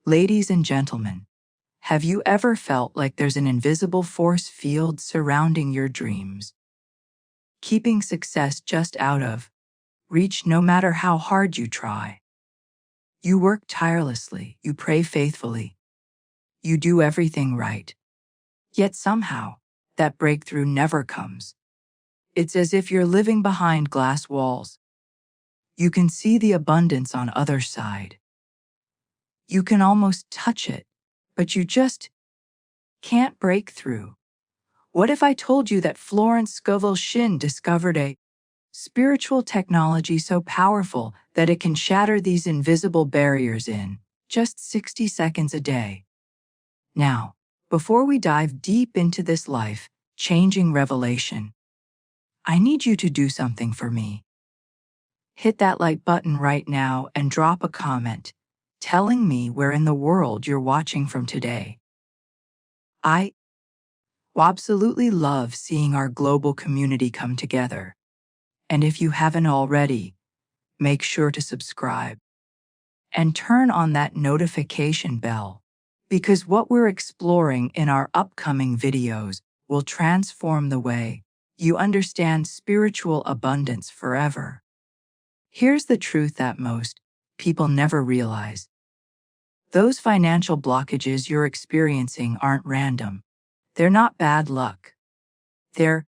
Ladies and gentlemen, have you ever felt like there's an invisible force field surrounding your dreams, keeping success just out of reach no matter how hard you try? You work tirelessly, you pray faithfully, you do everything right, yet somehow that breakthrough never comes. It's as if you're living behind glass walls. You can see the abundance on other side. You can almost touch it, but you just can't break through. What if I told you that Florence Scovel Shinn discovered a spiritual technology so powerful that it can shatter these invisible barriers in just 60 seconds a day? Now, before we dive deep into this life-changing revelation, I need you to do something for me. Hit that like button right now and drop a comment telling me where in the world you're watching from today. I absolutely love seeing our global community come together. And if you haven't already, make sure to subscribe and turn on that notification bell, because what we're exploring in our upcoming videos will transform the way you understand spiritual abundance forever. Here's the truth that most people never realize. Those financial blockages you're experiencing aren't random. They're not bad luck. They're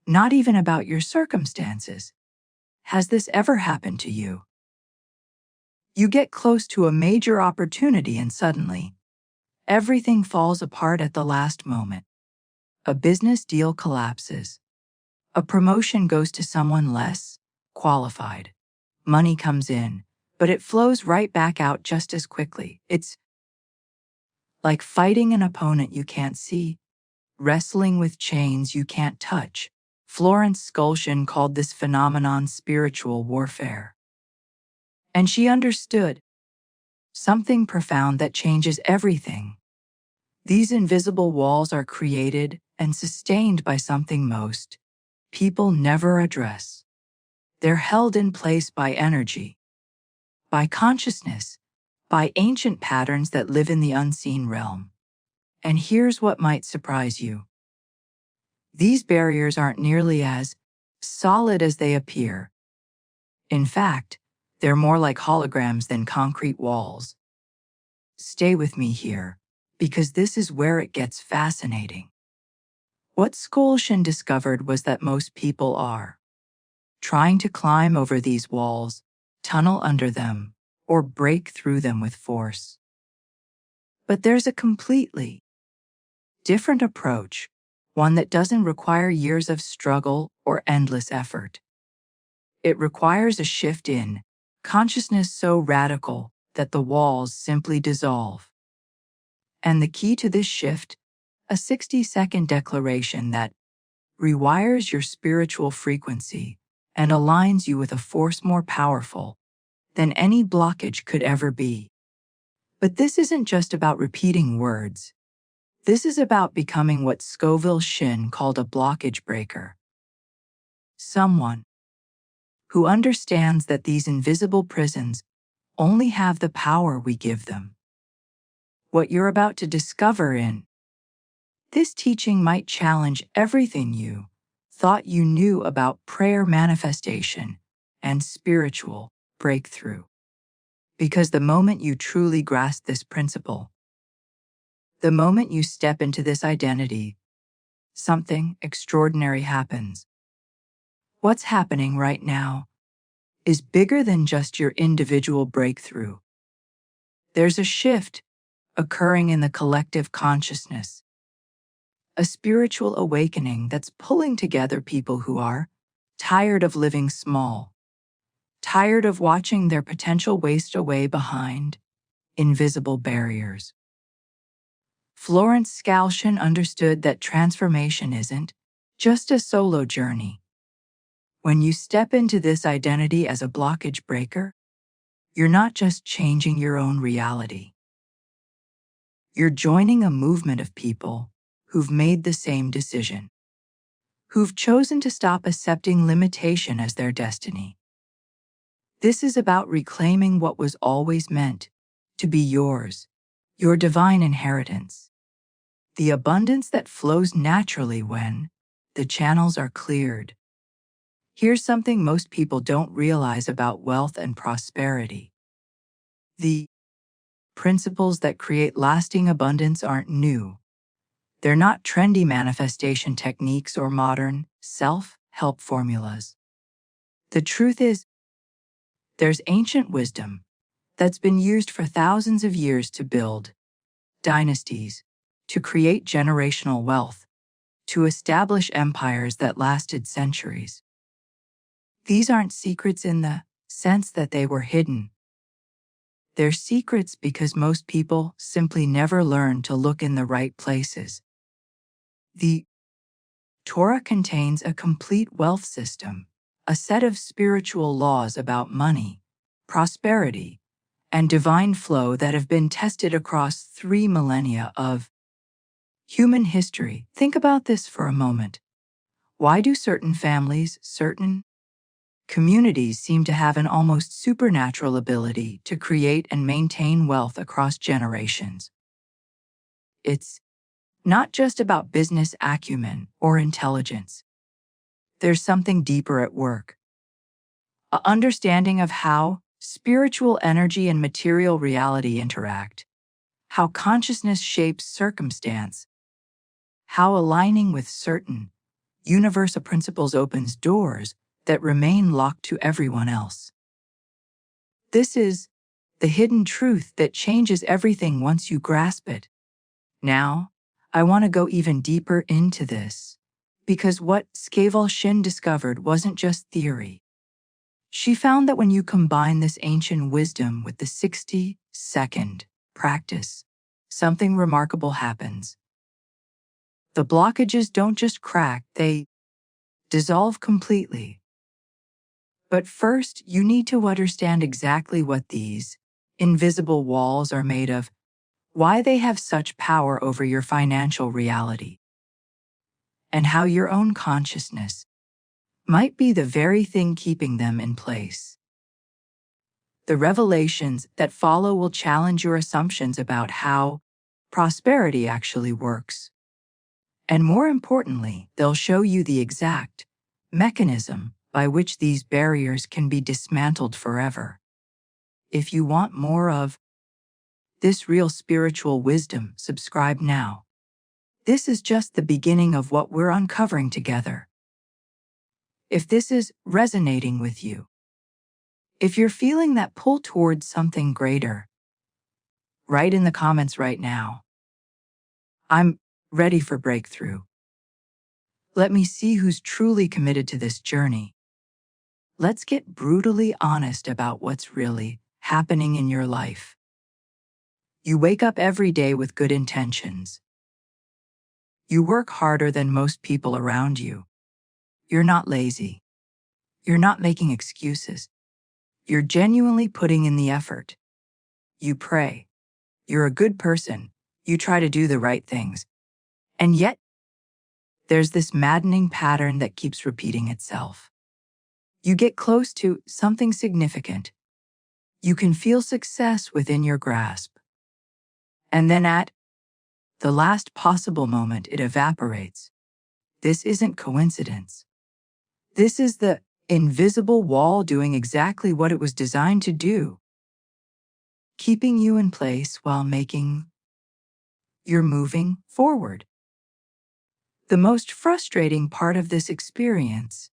not even about your circumstances. Has this ever happened to you? You get close to a major opportunity and suddenly, everything falls apart at the last moment. A business deal collapses. A promotion goes to someone less qualified. Money comes in, but it flows right back out just as quickly. It's like fighting an opponent you can't see, wrestling with chains you can't touch. Florence Scovel Shinn called this phenomenon spiritual warfare. And she understood something profound that changes everything. These invisible walls are created and sustained by something most people never address. They're held in place by energy, by consciousness, by ancient patterns that live in the unseen realm. And here's what might surprise you. These barriers aren't nearly as solid as they appear. In fact, they're more like holograms than concrete walls. Stay with me here, because this is where it gets fascinating. What Scovel Shinn discovered was that most people are trying to climb over these walls, tunnel under them, or break through them with force. But there's a completely different approach, one that doesn't require years of struggle or endless effort. It requires a shift in consciousness so radical that the walls simply dissolve. And the key to this shift, a 60-second declaration that rewires your spiritual frequency and aligns you with a force more powerful than any blockage could ever be. But this isn't just about repeating words. This is about becoming what Scovel Shinn called a blockage breaker. Someone who understands that these invisible prisons only have the power we give them. What you're about to discover in this teaching might challenge everything you thought you knew about prayer manifestation and spiritual breakthrough. Because the moment you truly grasp this principle, the moment you step into this identity, something extraordinary happens. What's happening right now is bigger than just your individual breakthrough. There's a shift occurring in the collective consciousness, a spiritual awakening that's pulling together people who are tired of living small, tired of watching their potential waste away behind invisible barriers. Florence Scovel Shinn understood that transformation isn't just a solo journey. When you step into this identity as a blockage breaker, you're not just changing your own reality. You're joining a movement of people who've made the same decision, who've chosen to stop accepting limitation as their destiny. This is about reclaiming what was always meant to be yours your divine inheritance, the abundance that flows naturally when the channels are cleared. Here's something most people don't realize about wealth and prosperity. The principles that create lasting abundance aren't new. They're not trendy manifestation techniques or modern self-help formulas. The truth is, there's ancient wisdom that's been used for thousands of years to build dynasties, to create generational wealth, to establish empires that lasted centuries. These aren't secrets in the sense that they were hidden. They're secrets because most people simply never learn to look in the right places. The Torah contains a complete wealth system, a set of spiritual laws about money, prosperity, and divine flow that have been tested across 3 millennia of human history. Think about this for a moment. Why do certain families, certain communities seem to have an almost supernatural ability to create and maintain wealth across generations? It's not just about business acumen or intelligence. There's something deeper at work. An understanding of how spiritual energy and material reality interact, how consciousness shapes circumstance, how aligning with certain universal principles opens doors that remain locked to everyone else. This is the hidden truth that changes everything once you grasp it. Now, I want to go even deeper into this, because what Scovel Shinn discovered wasn't just theory. She found that when you combine this ancient wisdom with the 60-second practice, something remarkable happens. The blockages don't just crack, they dissolve completely. But first, you need to understand exactly what these invisible walls are made of, why they have such power over your financial reality, and how your own consciousness might be the very thing keeping them in place. The revelations that follow will challenge your assumptions about how prosperity actually works. And more importantly, they'll show you the exact mechanism by which these barriers can be dismantled forever. If you want more of this real spiritual wisdom, subscribe now. This is just the beginning of what we're uncovering together. If this is resonating with you, if you're feeling that pull towards something greater, write in the comments right now. I'm ready for breakthrough. Let me see who's truly committed to this journey. Let's get brutally honest about what's really happening in your life. You wake up every day with good intentions. You work harder than most people around you. You're not lazy. You're not making excuses. You're genuinely putting in the effort. You pray. You're a good person. You try to do the right things. And yet, there's this maddening pattern that keeps repeating itself. You get close to something significant. You can feel success within your grasp. And then at the last possible moment, it evaporates. This isn't coincidence. This is the invisible wall doing exactly what it was designed to do, keeping you in place while you're moving forward. The most frustrating part of this experience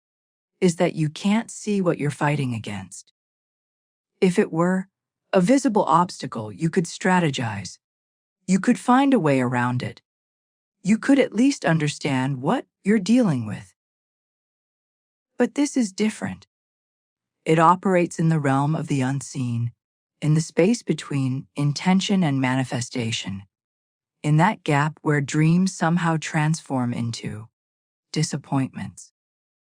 is that you can't see what you're fighting against. If it were a visible obstacle, you could strategize. You could find a way around it. You could at least understand what you're dealing with. But this is different. It operates in the realm of the unseen, in the space between intention and manifestation, in that gap where dreams somehow transform into disappointments.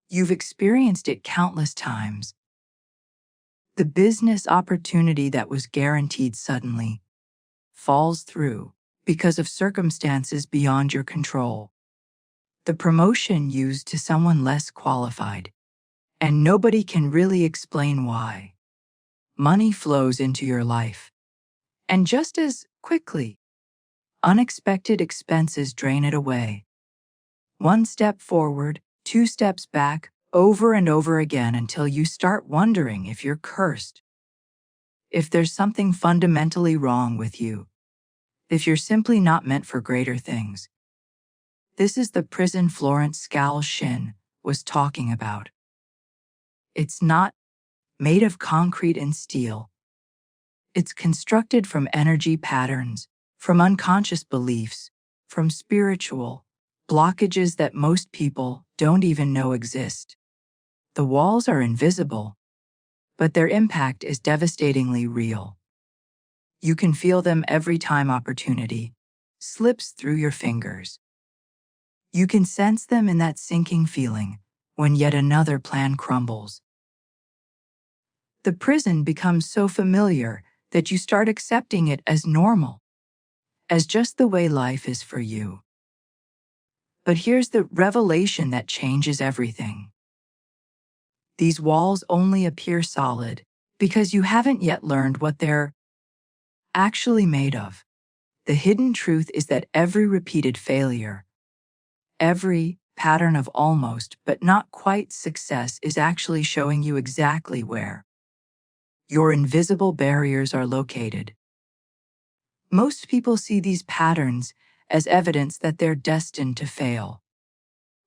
You've experienced it countless times. The business opportunity that was guaranteed suddenly falls through because of circumstances beyond your control. The promotion used to someone less qualified, and nobody can really explain why. Money flows into your life, and just as quickly, Unexpected expenses drain it away. One step forward, two steps back, over and over again until you start wondering if you're cursed, if there's something fundamentally wrong with you, if you're simply not meant for greater things. This is the prison Florence Scovel Shinn was talking about. It's not made of concrete and steel. It's constructed from energy patterns, from unconscious beliefs, from spiritual blockages that most people don't even know exist. The walls are invisible, but their impact is devastatingly real. You can feel them every time opportunity slips through your fingers. You can sense them in that sinking feeling when yet another plan crumbles. The prison becomes so familiar that you start accepting it as normal, as just the way life is for you. But here's the revelation that changes everything. These walls only appear solid because you haven't yet learned what they're actually made of. The hidden truth is that every repeated failure, every pattern of almost but not quite success is actually showing you exactly where your invisible barriers are located. Most people see these patterns as evidence that they're destined to fail.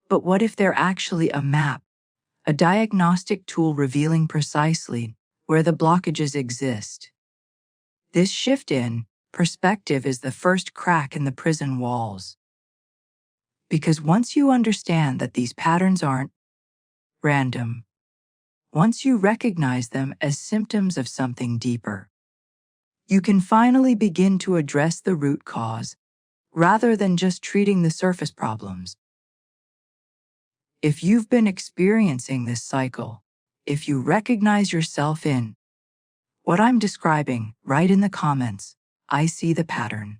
But what if they're actually a map, a diagnostic tool revealing precisely where the blockages exist? This shift in perspective is the first crack in the prison walls. Because once you understand that these patterns aren't random, once you recognize them as symptoms of something deeper, you can finally begin to address the root cause rather than just treating the surface problems. If you've been experiencing this cycle, if you recognize yourself in what I'm describing, write in the comments, I see the pattern.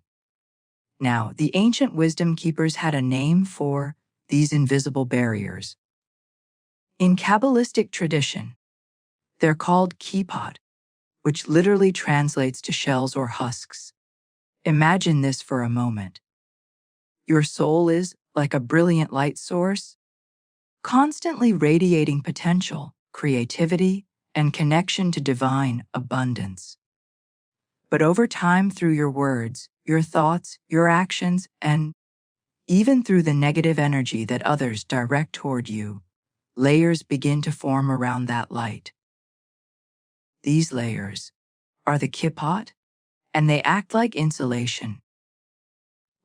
Now, the ancient wisdom keepers had a name for these invisible barriers. In Kabbalistic tradition, they're called kippot, which literally translates to shells or husks. Imagine this for a moment. Your soul is like a brilliant light source, constantly radiating potential, creativity, and connection to divine abundance. But over time, through your words, your thoughts, your actions, and even through the negative energy that others direct toward you, layers begin to form around that light. These layers are the kippot, and they act like insulation,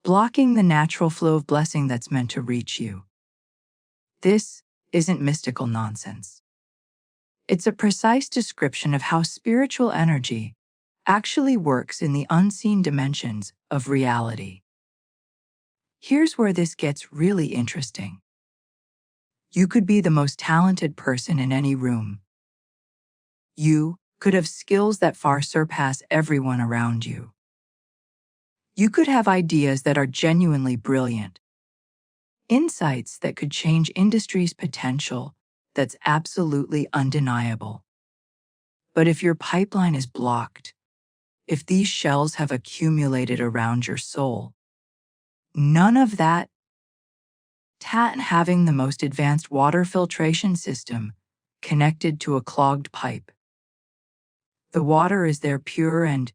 blocking the natural flow of blessing that's meant to reach you. This isn't mystical nonsense. It's a precise description of how spiritual energy actually works in the unseen dimensions of reality. Here's where this gets really interesting. You could be the most talented person in any room. You could have skills that far surpass everyone around you. You could have ideas that are genuinely brilliant, insights that could change industry's potential that's absolutely undeniable. But if your pipeline is blocked, if these shells have accumulated around your soul, none of that having the most advanced water filtration system connected to a clogged pipe. The water is there pure and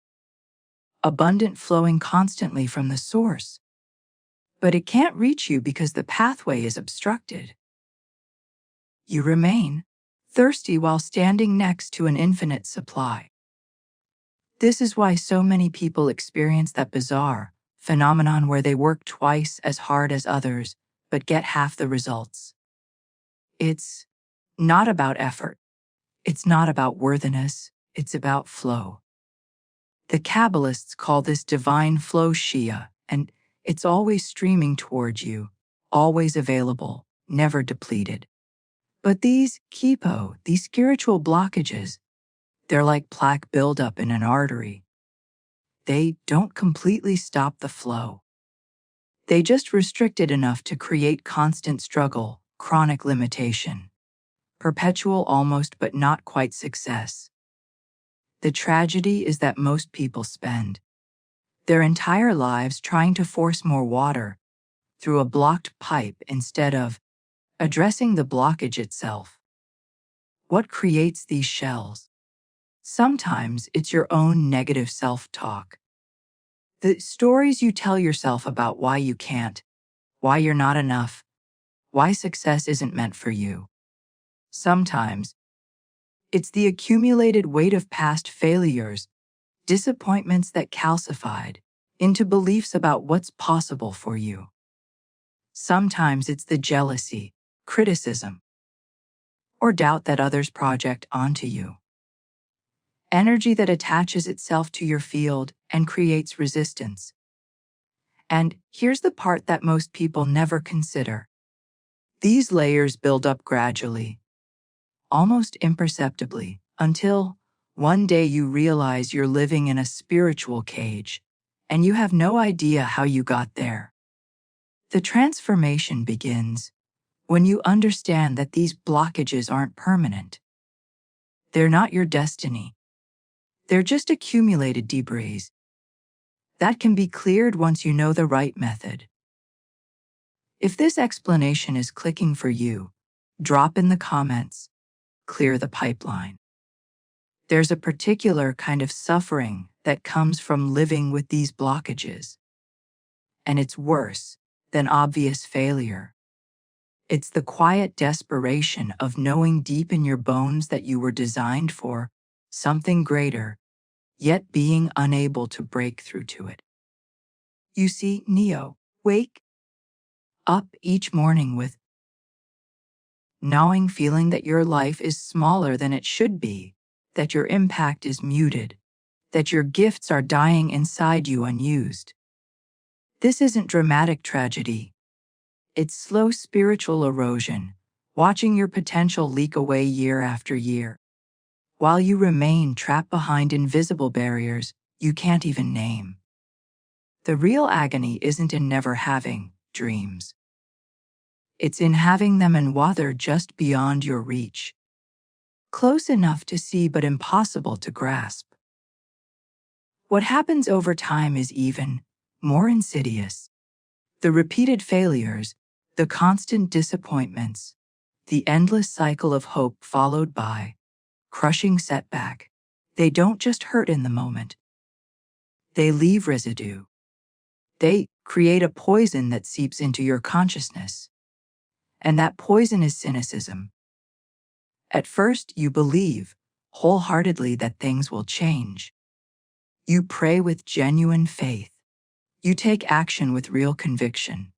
abundant, flowing constantly from the source. But it can't reach you because the pathway is obstructed. You remain thirsty while standing next to an infinite supply. This is why so many people experience that bizarre phenomenon where they work twice as hard as others but get half the results. It's not about effort. It's not about worthiness. It's about flow. The Kabbalists call this divine flow Shia, and it's always streaming towards you, always available, never depleted. But these kippot, these spiritual blockages, they're like plaque buildup in an artery. They don't completely stop the flow. They just restrict it enough to create constant struggle, chronic limitation, perpetual almost but not quite success. The tragedy is that most people spend their entire lives trying to force more water through a blocked pipe instead of addressing the blockage itself. What creates these shells? Sometimes it's your own negative self-talk. The stories you tell yourself about why you can't, why you're not enough, why success isn't meant for you. Sometimes it's the accumulated weight of past failures, disappointments that calcified into beliefs about what's possible for you. Sometimes it's the jealousy, criticism, or doubt that others project onto you. Energy that attaches itself to your field and creates resistance. And here's the part that most people never consider. These layers build up gradually, almost imperceptibly, until one day you realize you're living in a spiritual cage, and you have no idea how you got there. The transformation begins when you understand that these blockages aren't permanent. They're not your destiny. They're just accumulated debris that can be cleared once you know the right method. If this explanation is clicking for you, drop in the comments, clear the pipeline. There's a particular kind of suffering that comes from living with these blockages. And it's worse than obvious failure. It's the quiet desperation of knowing deep in your bones that you were designed for something greater, yet being unable to break through to it. You see, Neo, wake up each morning with gnawing feeling that your life is smaller than it should be, that your impact is muted, that your gifts are dying inside you unused. This isn't dramatic tragedy. It's slow spiritual erosion, watching your potential leak away year after year, while you remain trapped behind invisible barriers you can't even name. The real agony isn't in never having dreams. It's in having them and while they're just beyond your reach. Close enough to see but impossible to grasp. What happens over time is even more insidious. The repeated failures, the constant disappointments, the endless cycle of hope followed by crushing setback. They don't just hurt in the moment. They leave residue. They create a poison that seeps into your consciousness. And that poison is cynicism. At first, you believe wholeheartedly that things will change. You pray with genuine faith. You take action with real conviction.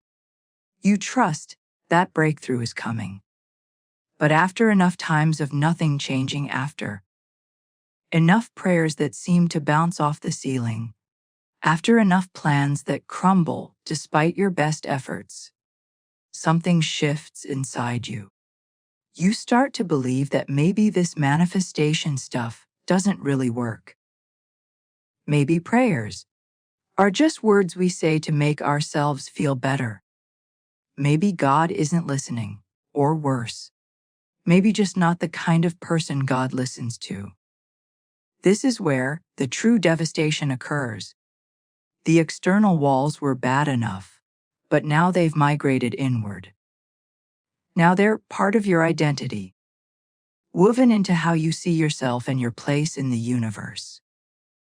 You trust that breakthrough is coming. But after enough times of nothing changing enough prayers that seem to bounce off the ceiling, after enough plans that crumble despite your best efforts, something shifts inside you. You start to believe that maybe this manifestation stuff doesn't really work. Maybe prayers are just words we say to make ourselves feel better. Maybe God isn't listening, or worse, maybe just not the kind of person God listens to. This is where the true devastation occurs. The external walls were bad enough, but now they've migrated inward. Now they're part of your identity, woven into how you see yourself and your place in the universe.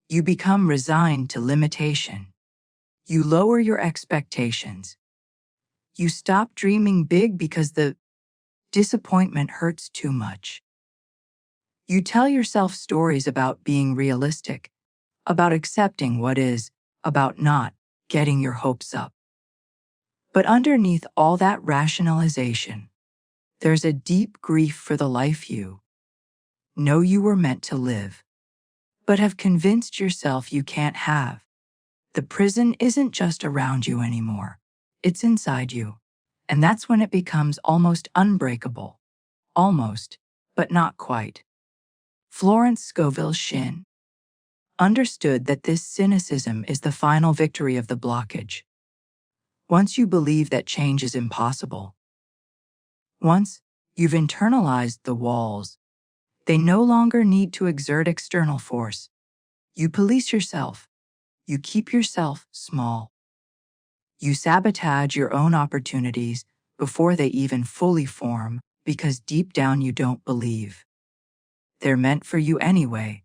You become resigned to limitation. You lower your expectations. You stop dreaming big because the disappointment hurts too much. You tell yourself stories about being realistic, about accepting what is, about not getting your hopes up. But underneath all that rationalization, there's a deep grief for the life you know you were meant to live, but have convinced yourself you can't have. The prison isn't just around you anymore. It's inside you. And that's when it becomes almost unbreakable. Almost, but not quite. Florence Scovel Shinn understood that this cynicism is the final victory of the blockage. Once you believe that change is impossible, once you've internalized the walls, they no longer need to exert external force. You police yourself. You keep yourself small. You sabotage your own opportunities before they even fully form because deep down you don't believe they're meant for you anyway.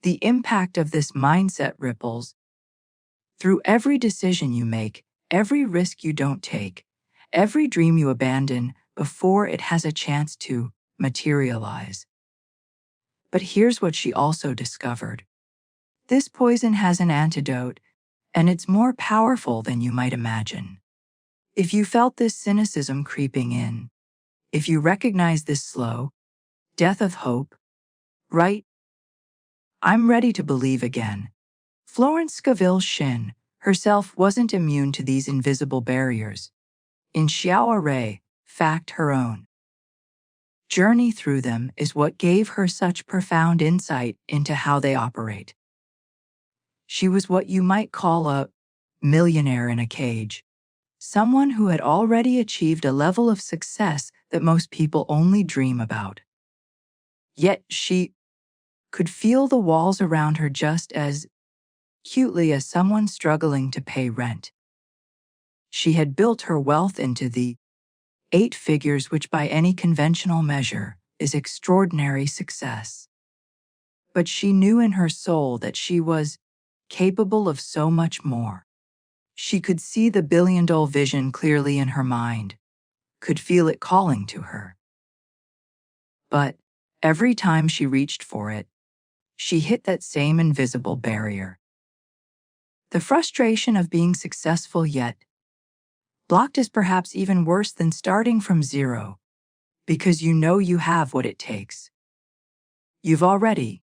The impact of this mindset ripples through every decision you make, every risk you don't take, every dream you abandon before it has a chance to materialize. But here's what she also discovered. This poison has an antidote, and it's more powerful than you might imagine. If you felt this cynicism creeping in, if you recognize this slow death of hope, right? I'm ready to believe again. Florence Scovel Shinn herself wasn't immune to these invisible barriers. In Xiao Rei, fact her own journey through them is what gave her such profound insight into how they operate. She was what you might call a millionaire in a cage, someone who had already achieved a level of success that most people only dream about. Yet she could feel the walls around her just as acutely as someone struggling to pay rent. She had built her wealth into the 8 figures, which by any conventional measure is extraordinary success. But she knew in her soul that she was capable of so much more. She could see the billion-dollar vision clearly in her mind, could feel it calling to her. But every time she reached for it, she hit that same invisible barrier. The frustration of being successful yet blocked is perhaps even worse than starting from zero, because you know you have what it takes. You've already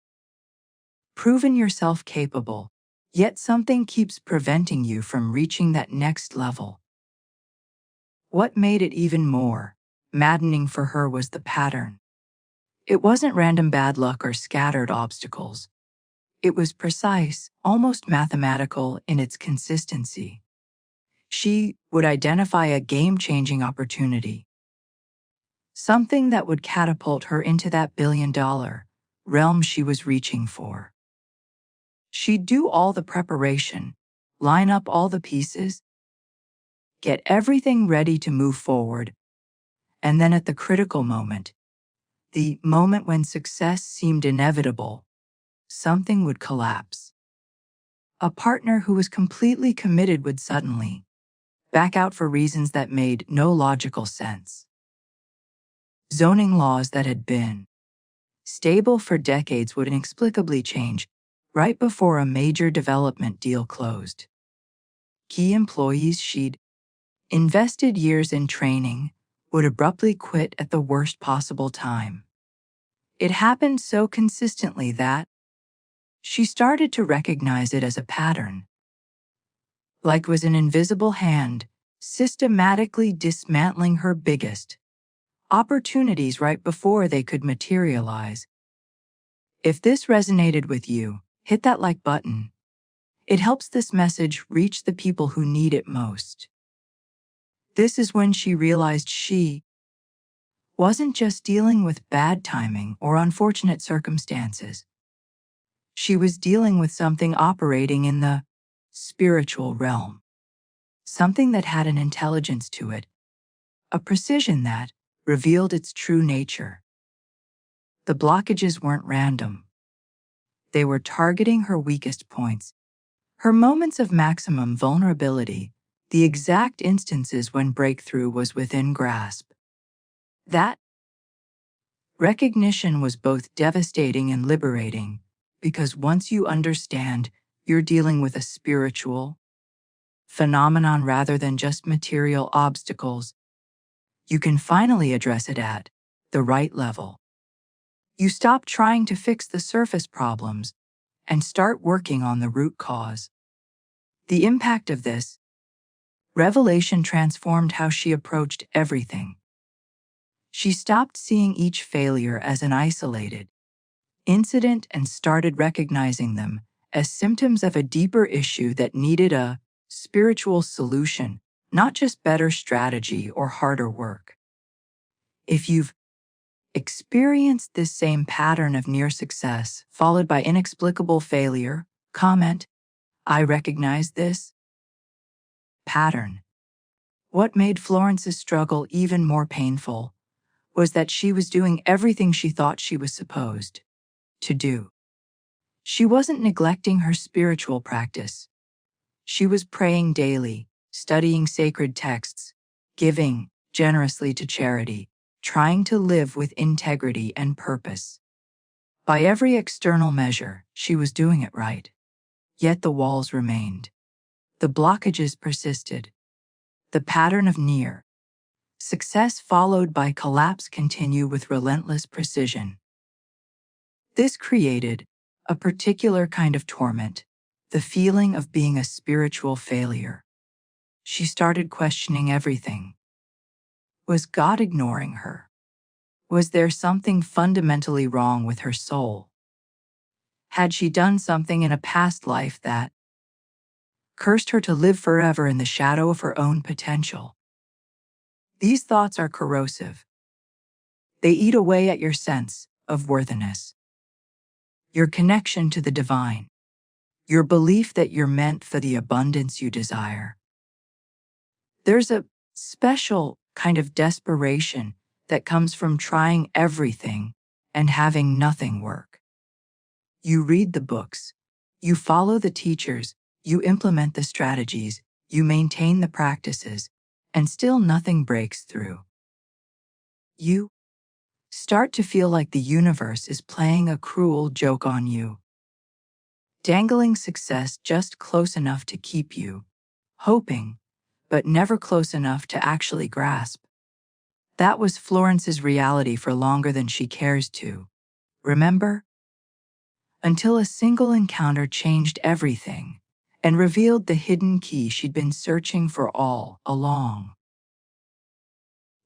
proven yourself capable, yet something keeps preventing you from reaching that next level. What made it even more maddening for her was the pattern. It wasn't random bad luck or scattered obstacles. It was precise, almost mathematical in its consistency. She would identify a game-changing opportunity, something that would catapult her into that billion-dollar realm she was reaching for. She'd do all the preparation, line up all the pieces, get everything ready to move forward, and then at the critical moment, the moment when success seemed inevitable, something would collapse. A partner who was completely committed would suddenly back out for reasons that made no logical sense. Zoning laws that had been stable for decades would inexplicably change right before a major development deal closed. Key employees she'd invested years in training would abruptly quit at the worst possible time. It happened so consistently that she started to recognize it as a pattern, like was an invisible hand systematically dismantling her biggest opportunities right before they could materialize. If this resonated with you, hit that like button. It helps this message reach the people who need it most. This is when she realized she wasn't just dealing with bad timing or unfortunate circumstances. She was dealing with something operating in the spiritual realm, something that had an intelligence to it, a precision that revealed its true nature. The blockages weren't random. They were targeting her weakest points, her moments of maximum vulnerability, the exact instances when breakthrough was within grasp. That recognition was both devastating and liberating, because once you understand you're dealing with a spiritual phenomenon rather than just material obstacles, you can finally address it at the right level. You stop trying to fix the surface problems and start working on the root cause. The impact of this revelation transformed how she approached everything. She stopped seeing each failure as an isolated incident and started recognizing them as symptoms of a deeper issue that needed a spiritual solution, not just better strategy or harder work. If you've experienced this same pattern of near success followed by inexplicable failure, comment, I recognize this pattern. What made Florence's struggle even more painful was that she was doing everything she thought she was supposed to do. She wasn't neglecting her spiritual practice. She was praying daily, studying sacred texts, giving generously to charity, trying to live with integrity and purpose. By every external measure, she was doing it right. Yet the walls remained. The blockages persisted. The pattern of near success followed by collapse continue with relentless precision. This created a particular kind of torment, the feeling of being a spiritual failure. She started questioning everything. Was God ignoring her? Was there something fundamentally wrong with her soul? Had she done something in a past life that cursed her to live forever in the shadow of her own potential? These thoughts are corrosive. They eat away at your sense of worthiness, your connection to the divine, your belief that you're meant for the abundance you desire. There's a special kind of desperation that comes from trying everything and having nothing work. You read the books, you follow the teachers, you implement the strategies, you maintain the practices, and still nothing breaks through. You start to feel like the universe is playing a cruel joke on you, dangling success just close enough to keep you hoping, but never close enough to actually grasp. That was Florence's reality for longer than she cares to remember, until a single encounter changed everything and revealed the hidden key she'd been searching for all along.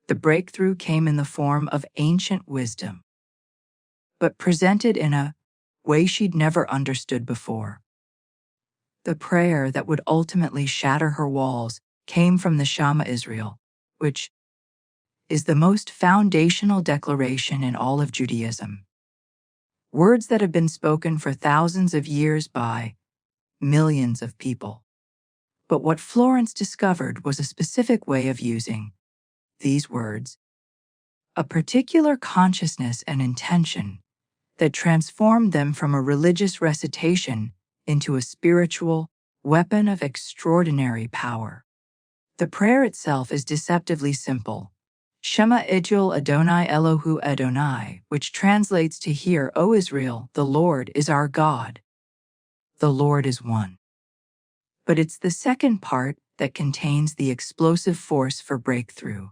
The breakthrough came in the form of ancient wisdom, but presented in a way she'd never understood before. The prayer that would ultimately shatter her walls came from the Shema Israel, which is the most foundational declaration in all of Judaism. Words that have been spoken for thousands of years by millions of people. But what Florence discovered was a specific way of using these words, a particular consciousness and intention that transformed them from a religious recitation into a spiritual weapon of extraordinary power. The prayer itself is deceptively simple. Shema Israel Adonai Elohu Adonai, which translates to Hear, O Israel, the Lord is our God. The Lord is one. But it's the second part that contains the explosive force for breakthrough.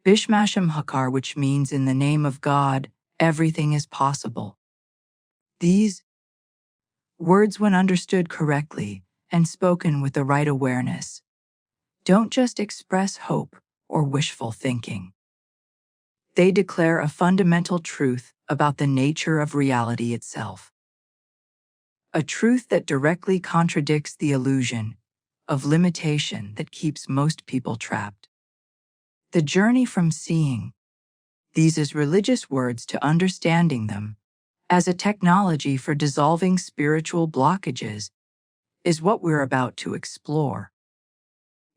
Bishmashem Hakar, which means in the name of God, everything is possible. These words, when understood correctly and spoken with the right awareness, don't just express hope or wishful thinking. They declare a fundamental truth about the nature of reality itself. A truth that directly contradicts the illusion of limitation that keeps most people trapped. The journey from seeing these as religious words to understanding them as a technology for dissolving spiritual blockages is what we're about to explore.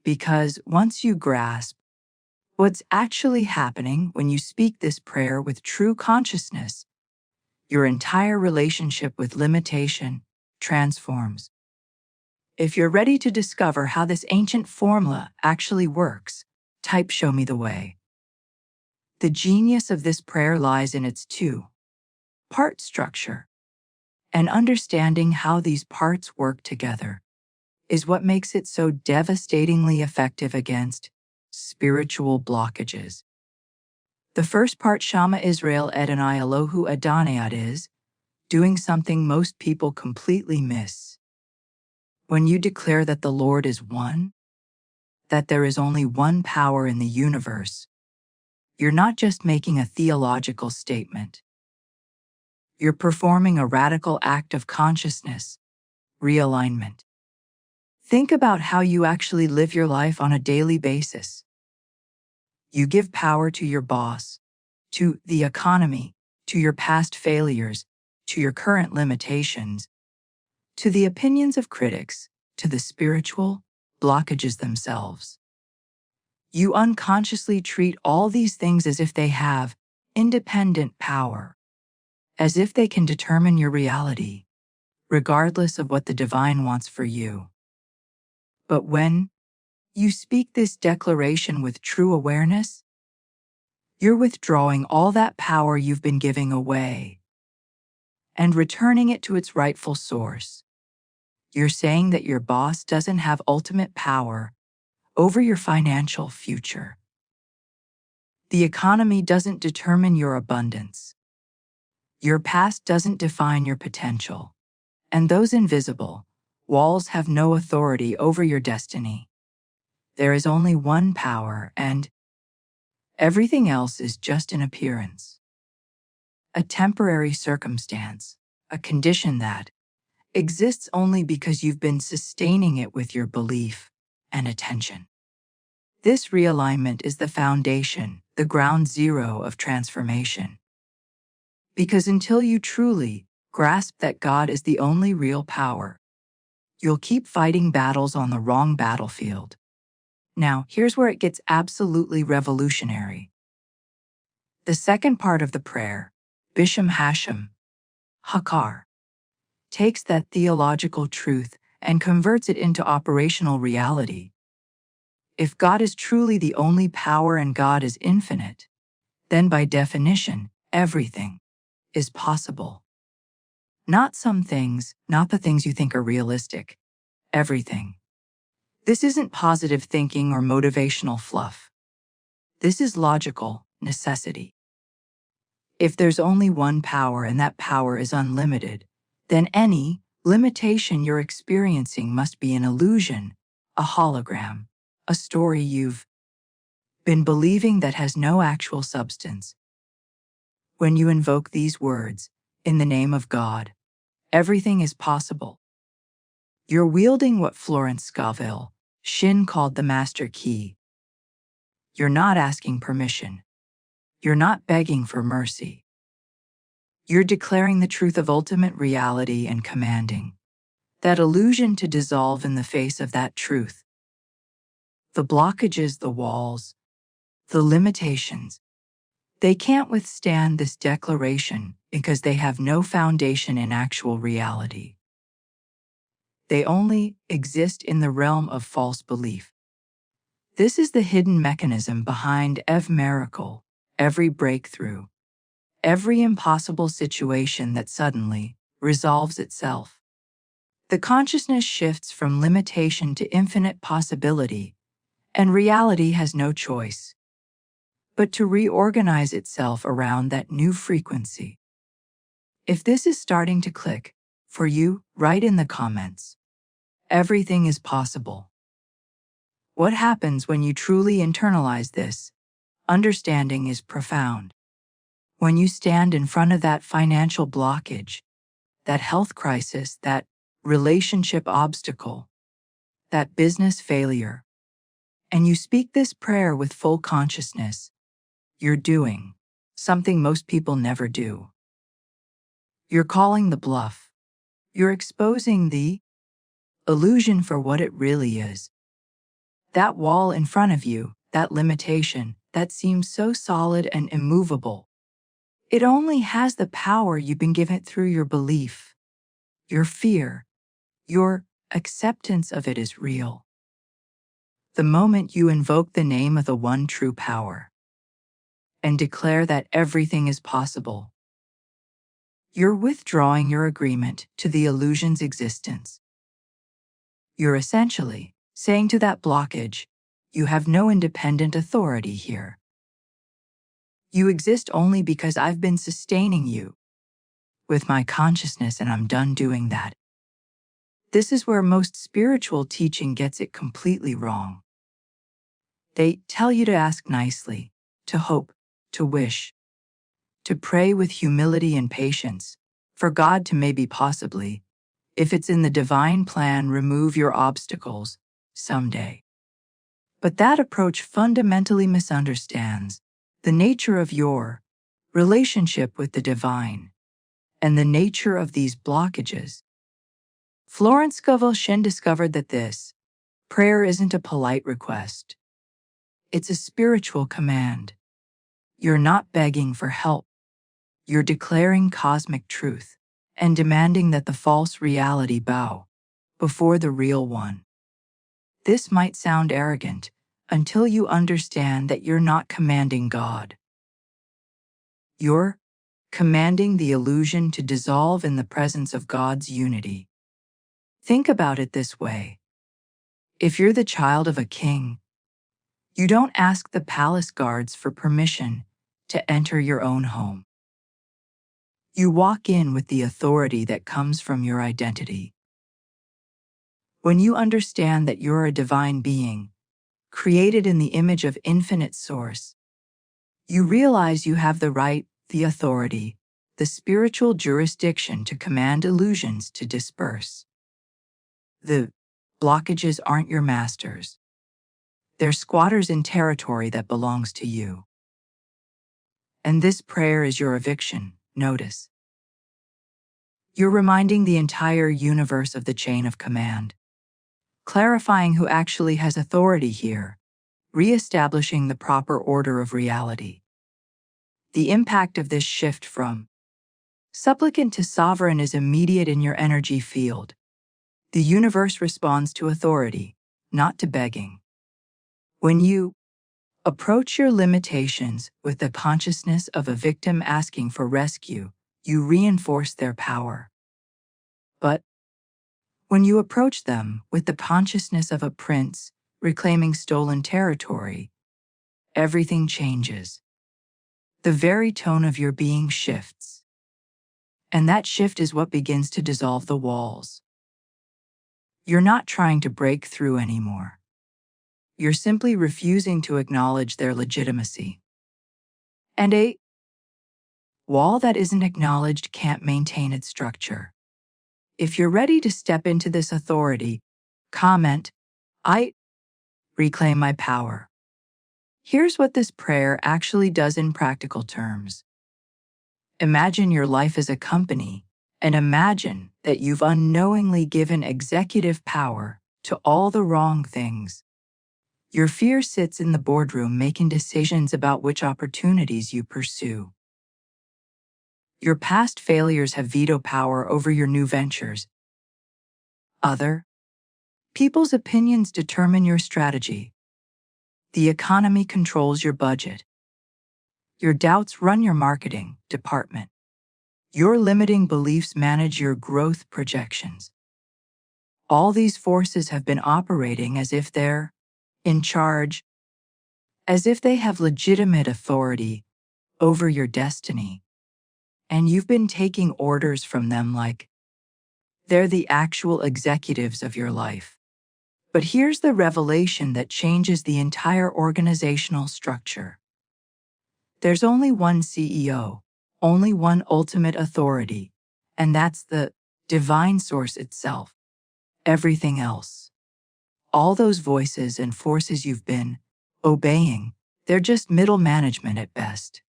Because once you grasp what's actually happening when you speak this prayer with true consciousness, your entire relationship with limitation transforms. If you're ready to discover how this ancient formula actually works, type "Show me the way." The genius of this prayer lies in its two-part structure, and understanding how these parts work together is what makes it so devastatingly effective against spiritual blockages. The first part, Shema Israel Adonai Elohu Adonai, is doing something most people completely miss. When you declare that the Lord is one, that there is only one power in the universe, you're not just making a theological statement. You're performing a radical act of consciousness realignment. Think about how you actually live your life on a daily basis. You give power to your boss, to the economy, to your past failures, to your current limitations, to the opinions of critics, to the spiritual blockages themselves. You unconsciously treat all these things as if they have independent power, as if they can determine your reality, regardless of what the divine wants for you. But when you speak this declaration with true awareness, you're withdrawing all that power you've been giving away and returning it to its rightful source. You're saying that your boss doesn't have ultimate power over your financial future. The economy doesn't determine your abundance. Your past doesn't define your potential. And those invisible walls have no authority over your destiny. There is only one power, and everything else is just an appearance. A temporary circumstance, a condition that exists only because you've been sustaining it with your belief and attention. This realignment is the foundation, the ground zero of transformation. Because until you truly grasp that God is the only real power, you'll keep fighting battles on the wrong battlefield. Now, here's where it gets absolutely revolutionary. The second part of the prayer, Bisham Hashem, Hakar, takes that theological truth and converts it into operational reality. If God is truly the only power and God is infinite, then by definition, everything is possible. Not some things, not the things you think are realistic. Everything. This isn't positive thinking or motivational fluff. This is logical necessity. If there's only one power and that power is unlimited, then any limitation you're experiencing must be an illusion, a hologram, a story you've been believing that has no actual substance. When you invoke these words, in the name of God, everything is possible. You're wielding what Florence Scovel Shinn called the master key. You're not asking permission. You're not begging for mercy. You're declaring the truth of ultimate reality and commanding that illusion to dissolve in the face of that truth. The blockages, the walls, the limitations, they can't withstand this declaration because they have no foundation in actual reality. They only exist in the realm of false belief. This is the hidden mechanism behind every miracle, every breakthrough, every impossible situation that suddenly resolves itself. The consciousness shifts from limitation to infinite possibility, and reality has no choice but to reorganize itself around that new frequency. If this is starting to click for you, write in the comments. Everything is possible. What happens when you truly internalize this? Understanding is profound. When you stand in front of that financial blockage, that health crisis, that relationship obstacle, that business failure, and you speak this prayer with full consciousness, you're doing something most people never do. You're calling the bluff. You're exposing the illusion for what it really is. That wall in front of you, that limitation, that seems so solid and immovable. It only has the power you've been given through your belief, your fear, your acceptance of it is real. The moment you invoke the name of the one true power and declare that everything is possible, you're withdrawing your agreement to the illusion's existence. You're essentially saying to that blockage, you have no independent authority here. You exist only because I've been sustaining you with my consciousness, and I'm done doing that. This is where most spiritual teaching gets it completely wrong. They tell you to ask nicely, to hope, to wish, to pray with humility and patience, for God to maybe possibly, if it's in the divine plan, remove your obstacles someday. But that approach fundamentally misunderstands the nature of your relationship with the divine and the nature of these blockages. Florence Scovel Shinn discovered that this prayer isn't a polite request. It's a spiritual command. You're not begging for help. You're declaring cosmic truth and demanding that the false reality bow before the real one. This might sound arrogant until you understand that you're not commanding God. You're commanding the illusion to dissolve in the presence of God's unity. Think about it this way. If you're the child of a king, you don't ask the palace guards for permission to enter your own home. You walk in with the authority that comes from your identity. When you understand that you're a divine being, created in the image of infinite source, you realize you have the right, the authority, the spiritual jurisdiction to command illusions to disperse. The blockages aren't your masters. They're squatters in territory that belongs to you. And this prayer is your eviction, notice. You're reminding the entire universe of the chain of command, clarifying who actually has authority here, re-establishing the proper order of reality. The impact of this shift from supplicant to sovereign is immediate in your energy field. The universe responds to authority, not to begging. When you approach your limitations with the consciousness of a victim asking for rescue, you reinforce their power. But when you approach them with the consciousness of a prince reclaiming stolen territory, everything changes. The very tone of your being shifts. And that shift is what begins to dissolve the walls. You're not trying to break through anymore. You're simply refusing to acknowledge their legitimacy. And a wall that isn't acknowledged can't maintain its structure. If you're ready to step into this authority, comment, I reclaim my power. Here's what this prayer actually does in practical terms. Imagine your life as a company, and imagine that you've unknowingly given executive power to all the wrong things. Your fear sits in the boardroom making decisions about which opportunities you pursue. Your past failures have veto power over your new ventures. Other people's opinions determine your strategy. The economy controls your budget. Your doubts run your marketing department. Your limiting beliefs manage your growth projections. All these forces have been operating as if they're in charge, as if they have legitimate authority over your destiny. And you've been taking orders from them like they're the actual executives of your life. But here's the revelation that changes the entire organizational structure. There's only one CEO, only one ultimate authority, and that's the divine source itself. Everything else, all those voices and forces you've been obeying, they're just middle management at best.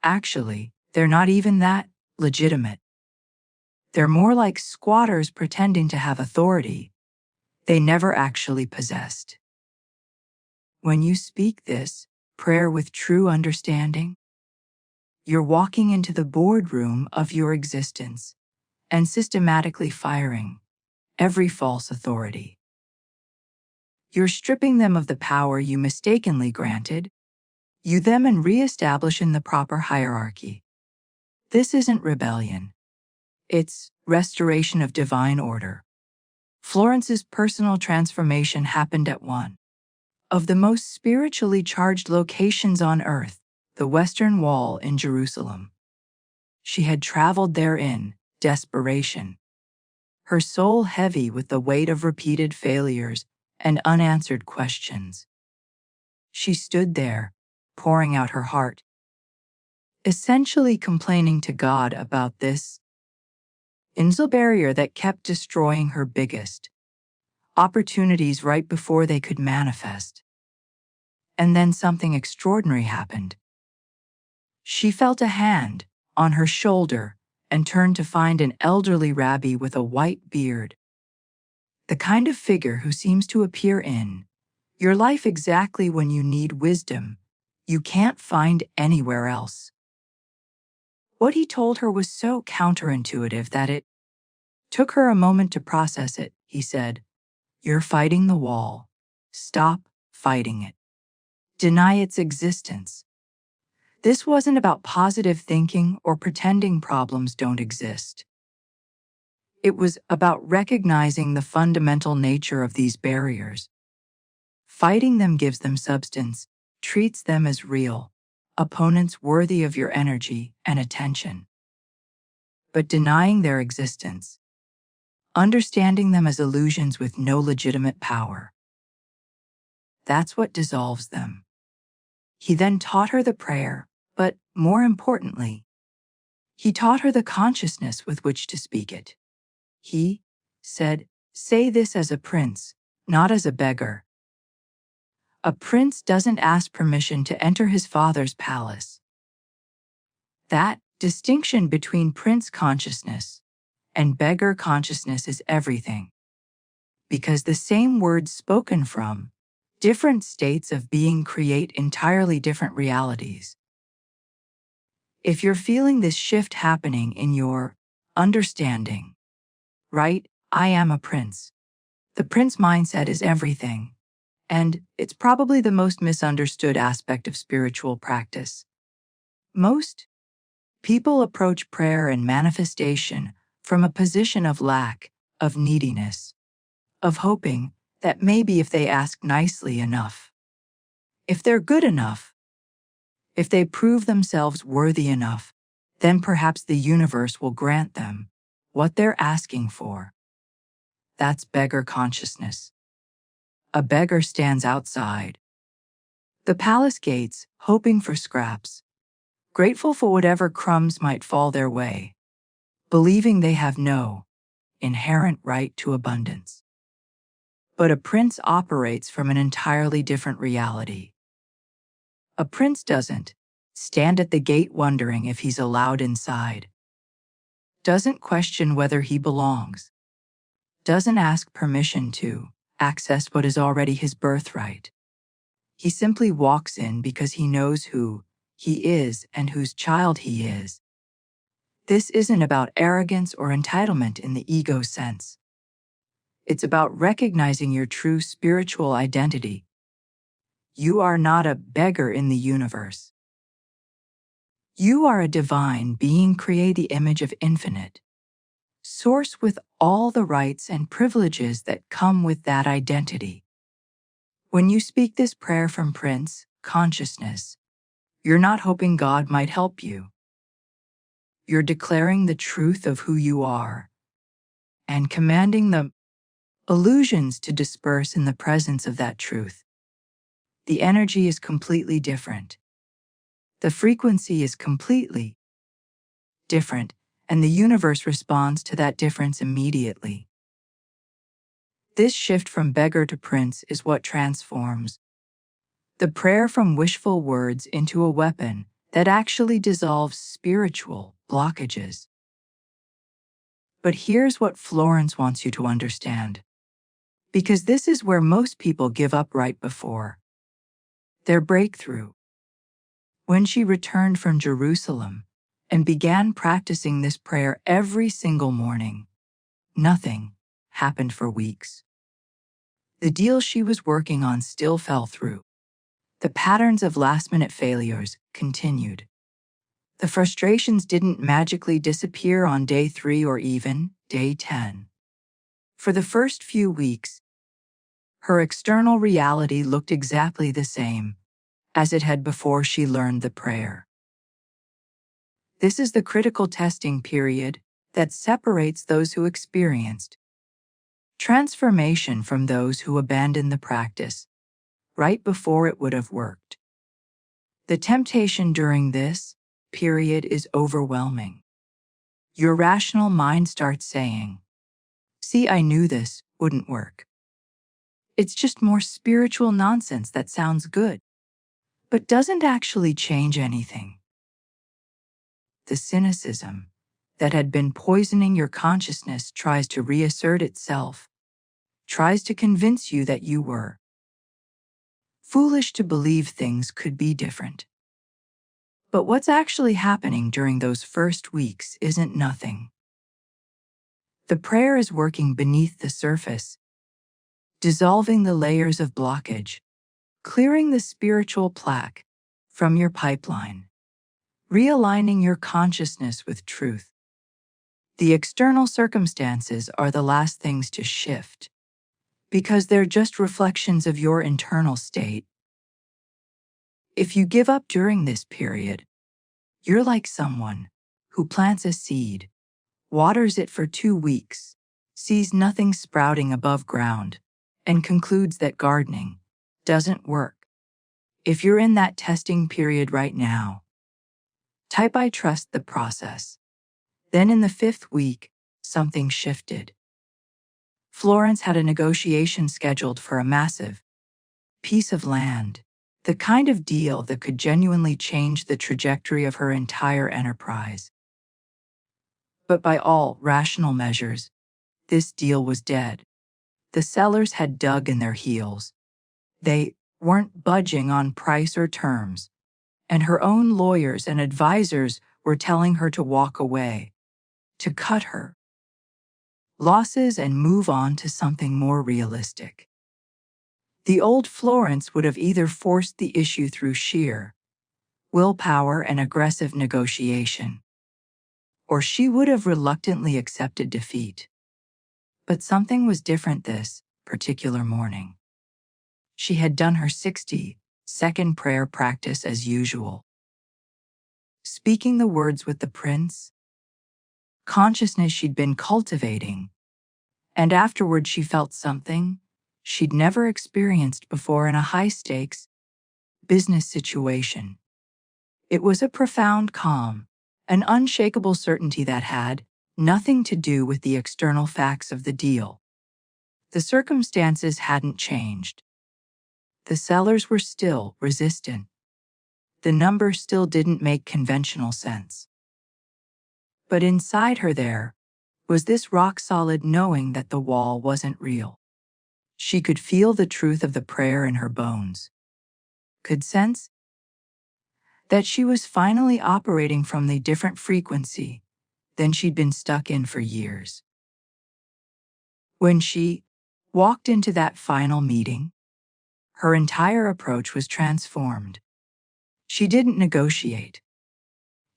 Actually, they're not even that legitimate. They're more like squatters pretending to have authority they never actually possessed. When you speak this prayer with true understanding, you're walking into the boardroom of your existence and systematically firing every false authority. You're stripping them of the power you mistakenly granted, you them and re-establish in the proper hierarchy. This isn't rebellion. It's restoration of divine order. Florence's personal transformation happened at one of the most spiritually charged locations on earth, the Western Wall in Jerusalem. She had traveled there in desperation, her soul heavy with the weight of repeated failures and unanswered questions. She stood there, pouring out her heart, essentially complaining to God about this invisible barrier that kept destroying her biggest opportunities right before they could manifest. And then something extraordinary happened. She felt a hand on her shoulder and turned to find an elderly rabbi with a white beard, the kind of figure who seems to appear in your life exactly when you need wisdom you can't find anywhere else. What he told her was so counterintuitive that it took her a moment to process it. He said, "You're fighting the wall. Stop fighting it. Deny its existence." This wasn't about positive thinking or pretending problems don't exist. It was about recognizing the fundamental nature of these barriers. Fighting them gives them substance, treats them as real, opponents worthy of your energy and attention. But denying their existence, understanding them as illusions with no legitimate power, that's what dissolves them. He then taught her the prayer, but more importantly, he taught her the consciousness with which to speak it. He said, "Say this as a prince, not as a beggar." A prince doesn't ask permission to enter his father's palace. That distinction between prince consciousness and beggar consciousness is everything. Because the same words spoken from different states of being create entirely different realities. If you're feeling this shift happening in your understanding, right? I am a prince. The prince mindset is everything. And it's probably the most misunderstood aspect of spiritual practice. Most people approach prayer and manifestation from a position of lack, of neediness, of hoping that maybe if they ask nicely enough, if they're good enough, if they prove themselves worthy enough, then perhaps the universe will grant them what they're asking for. That's beggar consciousness. A beggar stands outside the palace gates, hoping for scraps, grateful for whatever crumbs might fall their way, believing they have no inherent right to abundance. But a prince operates from an entirely different reality. A prince doesn't stand at the gate wondering if he's allowed inside, doesn't question whether he belongs, doesn't ask permission to access what is already his birthright. He simply walks in because he knows who he is and whose child he is. This isn't about arrogance or entitlement in the ego sense. It's about recognizing your true spiritual identity. You are not a beggar in the universe. You are a divine being created the image of infinite source with all the rights and privileges that come with that identity. When you speak this prayer from Prince consciousness, you're not hoping God might help you. You're declaring the truth of who you are and commanding the illusions to disperse in the presence of that truth. The energy is completely different. The frequency is completely different, and the universe responds to that difference immediately. This shift from beggar to prince is what transforms the prayer from wishful words into a weapon that actually dissolves spiritual blockages. But here's what Florence wants you to understand, because this is where most people give up right before their breakthrough. When she returned from Jerusalem and began practicing this prayer every single morning, nothing happened for weeks. The deal she was working on still fell through. The patterns of last-minute failures continued. The frustrations didn't magically disappear on day 3 or even day 10. For the first few weeks, her external reality looked exactly the same as it had before she learned the prayer. This is the critical testing period that separates those who experienced transformation from those who abandoned the practice right before it would have worked. The temptation during this period is overwhelming. Your rational mind starts saying, "See, I knew this wouldn't work. It's just more spiritual nonsense that sounds good, but doesn't actually change anything." The cynicism that had been poisoning your consciousness tries to reassert itself, tries to convince you that you were foolish to believe things could be different. But what's actually happening during those first weeks isn't nothing. The prayer is working beneath the surface, dissolving the layers of blockage, clearing the spiritual plaque from your pipeline, realigning your consciousness with truth. The external circumstances are the last things to shift, because they're just reflections of your internal state. If you give up during this period, you're like someone who plants a seed, waters it for 2 weeks, sees nothing sprouting above ground, and concludes that gardening doesn't work. If you're in that testing period right now, type "I trust the process." Then in the 5th week, something shifted. Florence had a negotiation scheduled for a massive piece of land, the kind of deal that could genuinely change the trajectory of her entire enterprise. But by all rational measures, this deal was dead. The sellers had dug in their heels. They weren't budging on price or terms, and her own lawyers and advisors were telling her to walk away, to cut her losses and move on to something more realistic. The old Florence would have either forced the issue through sheer willpower and aggressive negotiation, or she would have reluctantly accepted defeat. But something was different this particular morning. She had done her 60-second prayer practice as usual, speaking the words with the prince, consciousness she'd been cultivating, and afterward she felt something she'd never experienced before in a high-stakes business situation. It was a profound calm, an unshakable certainty that had nothing to do with the external facts of the deal. The circumstances hadn't changed. The sellers were still resistant. The number still didn't make conventional sense. But inside her there was this rock-solid knowing that the wall wasn't real. She could feel the truth of the prayer in her bones, could sense that she was finally operating from the different frequency than she'd been stuck in for years. When she walked into that final meeting, her entire approach was transformed. She didn't negotiate.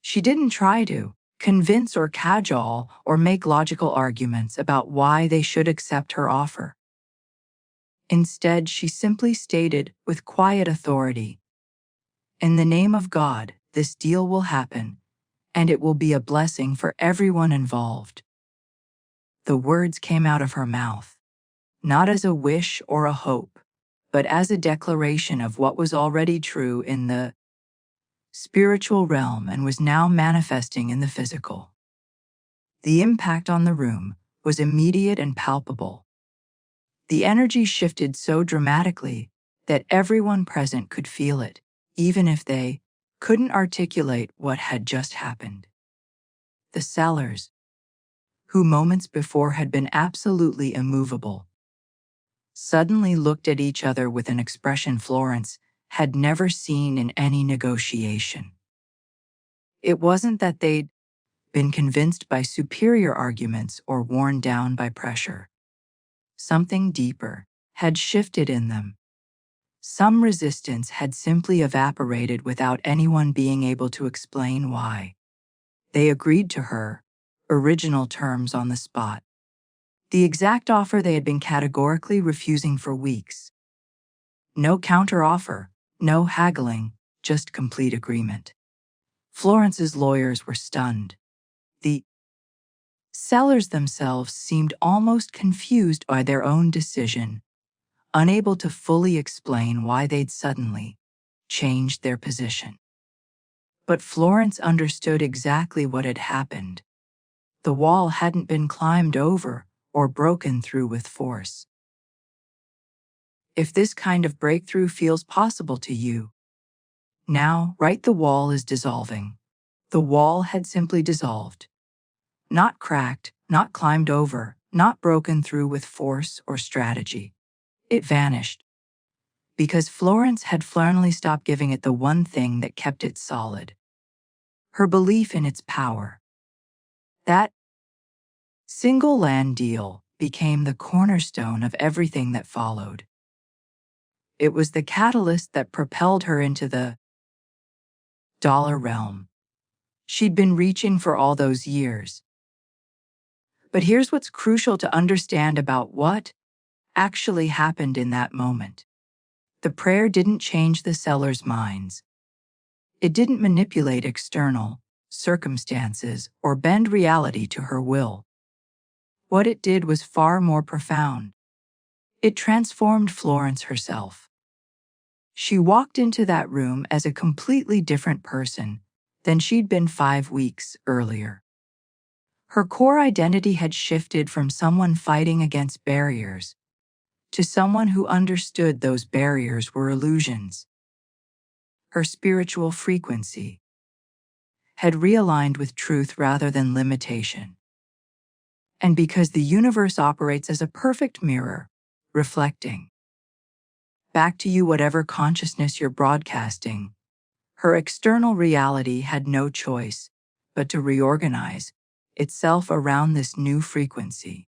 She didn't try to convince or cajole or make logical arguments about why they should accept her offer. Instead, she simply stated with quiet authority, "In the name of God, this deal will happen, and it will be a blessing for everyone involved." The words came out of her mouth, not as a wish or a hope, but as a declaration of what was already true in the spiritual realm and was now manifesting in the physical. The impact on the room was immediate and palpable. The energy shifted so dramatically that everyone present could feel it, even if they couldn't articulate what had just happened. The sellers, who moments before had been absolutely immovable, suddenly looked at each other with an expression Florence had never seen in any negotiation. It wasn't that they'd been convinced by superior arguments or worn down by pressure. Something deeper had shifted in them. Some resistance had simply evaporated without anyone being able to explain why. They agreed to her original terms on the spot, the exact offer they had been categorically refusing for weeks. No counteroffer, no haggling, just complete agreement. Florence's lawyers were stunned. The sellers themselves seemed almost confused by their own decision, unable to fully explain why they'd suddenly changed their position. But Florence understood exactly what had happened. The wall hadn't been climbed over or broken through with force. If this kind of breakthrough feels possible to you, now, right, the wall is dissolving. The wall had simply dissolved. Not cracked, not climbed over, not broken through with force or strategy. It vanished. Because Florence had finally stopped giving it the one thing that kept it solid. Her belief in its power. That single land deal became the cornerstone of everything that followed. It was the catalyst that propelled her into the dollar realm she'd been reaching for all those years. But here's what's crucial to understand about what actually happened in that moment. The prayer didn't change the seller's minds. It didn't manipulate external circumstances or bend reality to her will. What it did was far more profound. It transformed Florence herself. She walked into that room as a completely different person than she'd been 5 weeks earlier. Her core identity had shifted from someone fighting against barriers to someone who understood those barriers were illusions. Her spiritual frequency had realigned with truth rather than limitation. And because the universe operates as a perfect mirror, reflecting back to you whatever consciousness you're broadcasting, her external reality had no choice but to reorganize itself around this new frequency.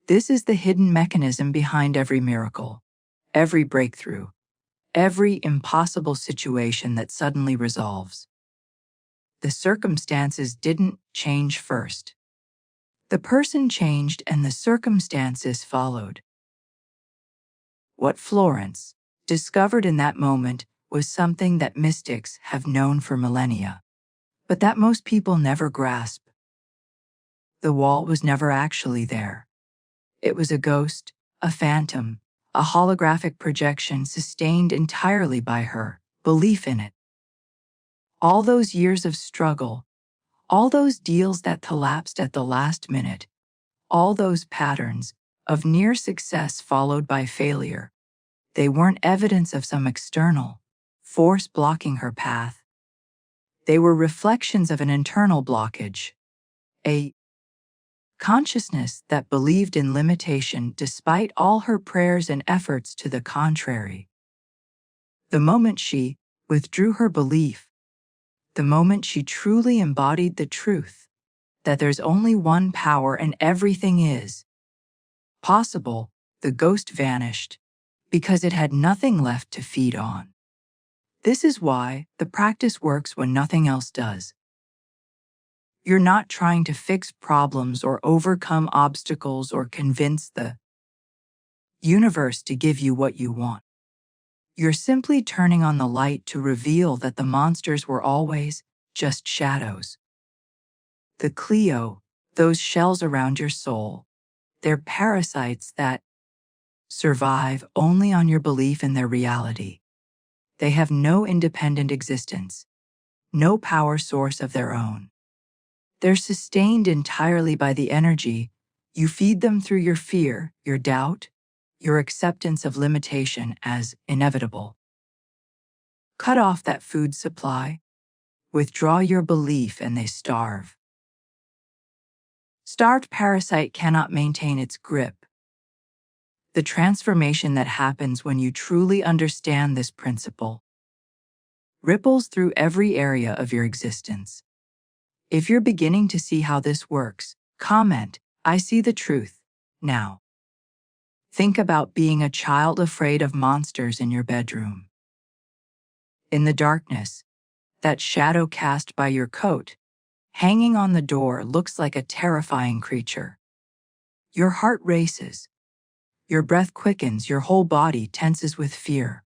This is the hidden mechanism behind every miracle, every breakthrough, every impossible situation that suddenly resolves. The circumstances didn't change first. The person changed and the circumstances followed. What Florence discovered in that moment was something that mystics have known for millennia, but that most people never grasp. The wall was never actually there. It was a ghost, a phantom, a holographic projection sustained entirely by her belief in it. All those years of struggle, all those deals that collapsed at the last minute, all those patterns of near success followed by failure, they weren't evidence of some external force blocking her path. They were reflections of an internal blockage, a consciousness that believed in limitation despite all her prayers and efforts to the contrary. The moment she withdrew her belief, the moment she truly embodied the truth that there's only one power and everything is possible, the ghost vanished because it had nothing left to feed on. This is why the practice works when nothing else does. You're not trying to fix problems or overcome obstacles or convince the universe to give you what you want. You're simply turning on the light to reveal that the monsters were always just shadows. The Clio, those shells around your soul, they're parasites that survive only on your belief in their reality. They have no independent existence, no power source of their own. They're sustained entirely by the energy you feed them through your fear, your doubt, your acceptance of limitation as inevitable. Cut off that food supply, withdraw your belief, and they starve. Starved parasite cannot maintain its grip. The transformation that happens when you truly understand this principle ripples through every area of your existence. If you're beginning to see how this works, comment, "I see the truth," now. Think about being a child afraid of monsters in your bedroom. In the darkness, that shadow cast by your coat, hanging on the door, looks like a terrifying creature. Your heart races. Your breath quickens, your whole body tenses with fear.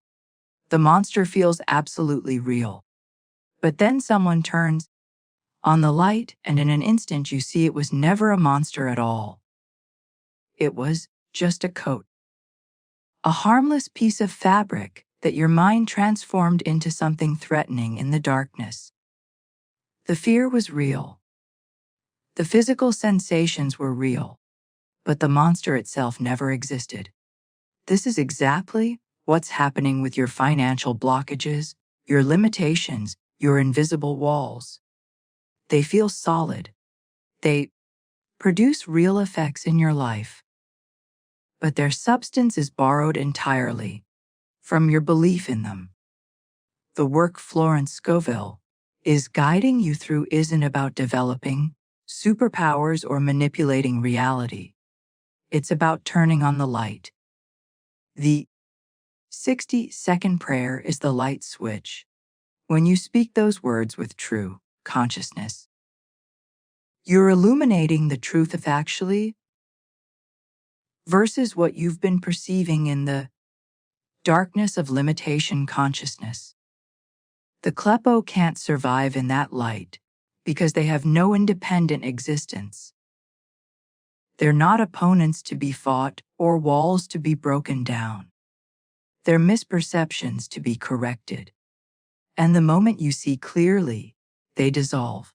The monster feels absolutely real. But then someone turns on the light, and in an instant you see it was never a monster at all. It was just a coat. A harmless piece of fabric that your mind transformed into something threatening in the darkness. The fear was real. The physical sensations were real. But the monster itself never existed. This is exactly what's happening with your financial blockages, your limitations, your invisible walls. They feel solid. They produce real effects in your life, but their substance is borrowed entirely from your belief in them. The work Florence Scovel is guiding you through isn't about developing superpowers or manipulating reality. It's about turning on the light. The 60-second prayer is the light switch. When you speak those words with true consciousness, you're illuminating the truth of actually versus what you've been perceiving in the darkness of limitation consciousness. The Klepo can't survive in that light because they have no independent existence. They're not opponents to be fought or walls to be broken down. They're misperceptions to be corrected. And the moment you see clearly, they dissolve.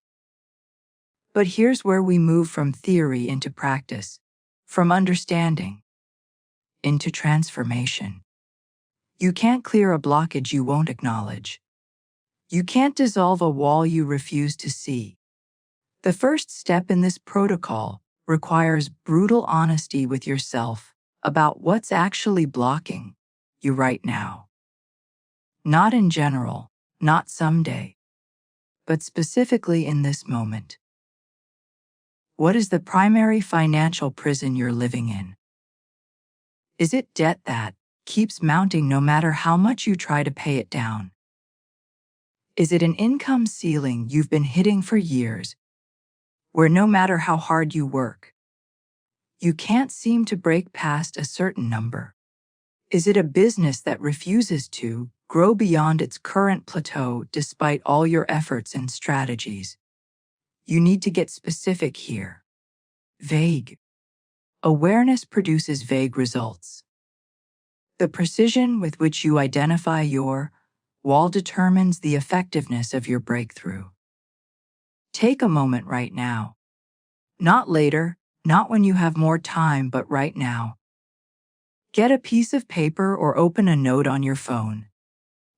But here's where we move from theory into practice, from understanding into transformation. You can't clear a blockage you won't acknowledge. You can't dissolve a wall you refuse to see. The first step in this protocol requires brutal honesty with yourself about what's actually blocking you right now. Not in general, not someday, but specifically in this moment. What is the primary financial prison you're living in? Is it debt that keeps mounting no matter how much you try to pay it down? Is it an income ceiling you've been hitting for years, where no matter how hard you work, you can't seem to break past a certain number? Is it a business that refuses to grow beyond its current plateau despite all your efforts and strategies? You need to get specific here. Vague. Awareness produces vague results. The precision with which you identify your wall determines the effectiveness of your breakthrough. Take a moment right now. Not later, not when you have more time, but right now. Get a piece of paper or open a note on your phone.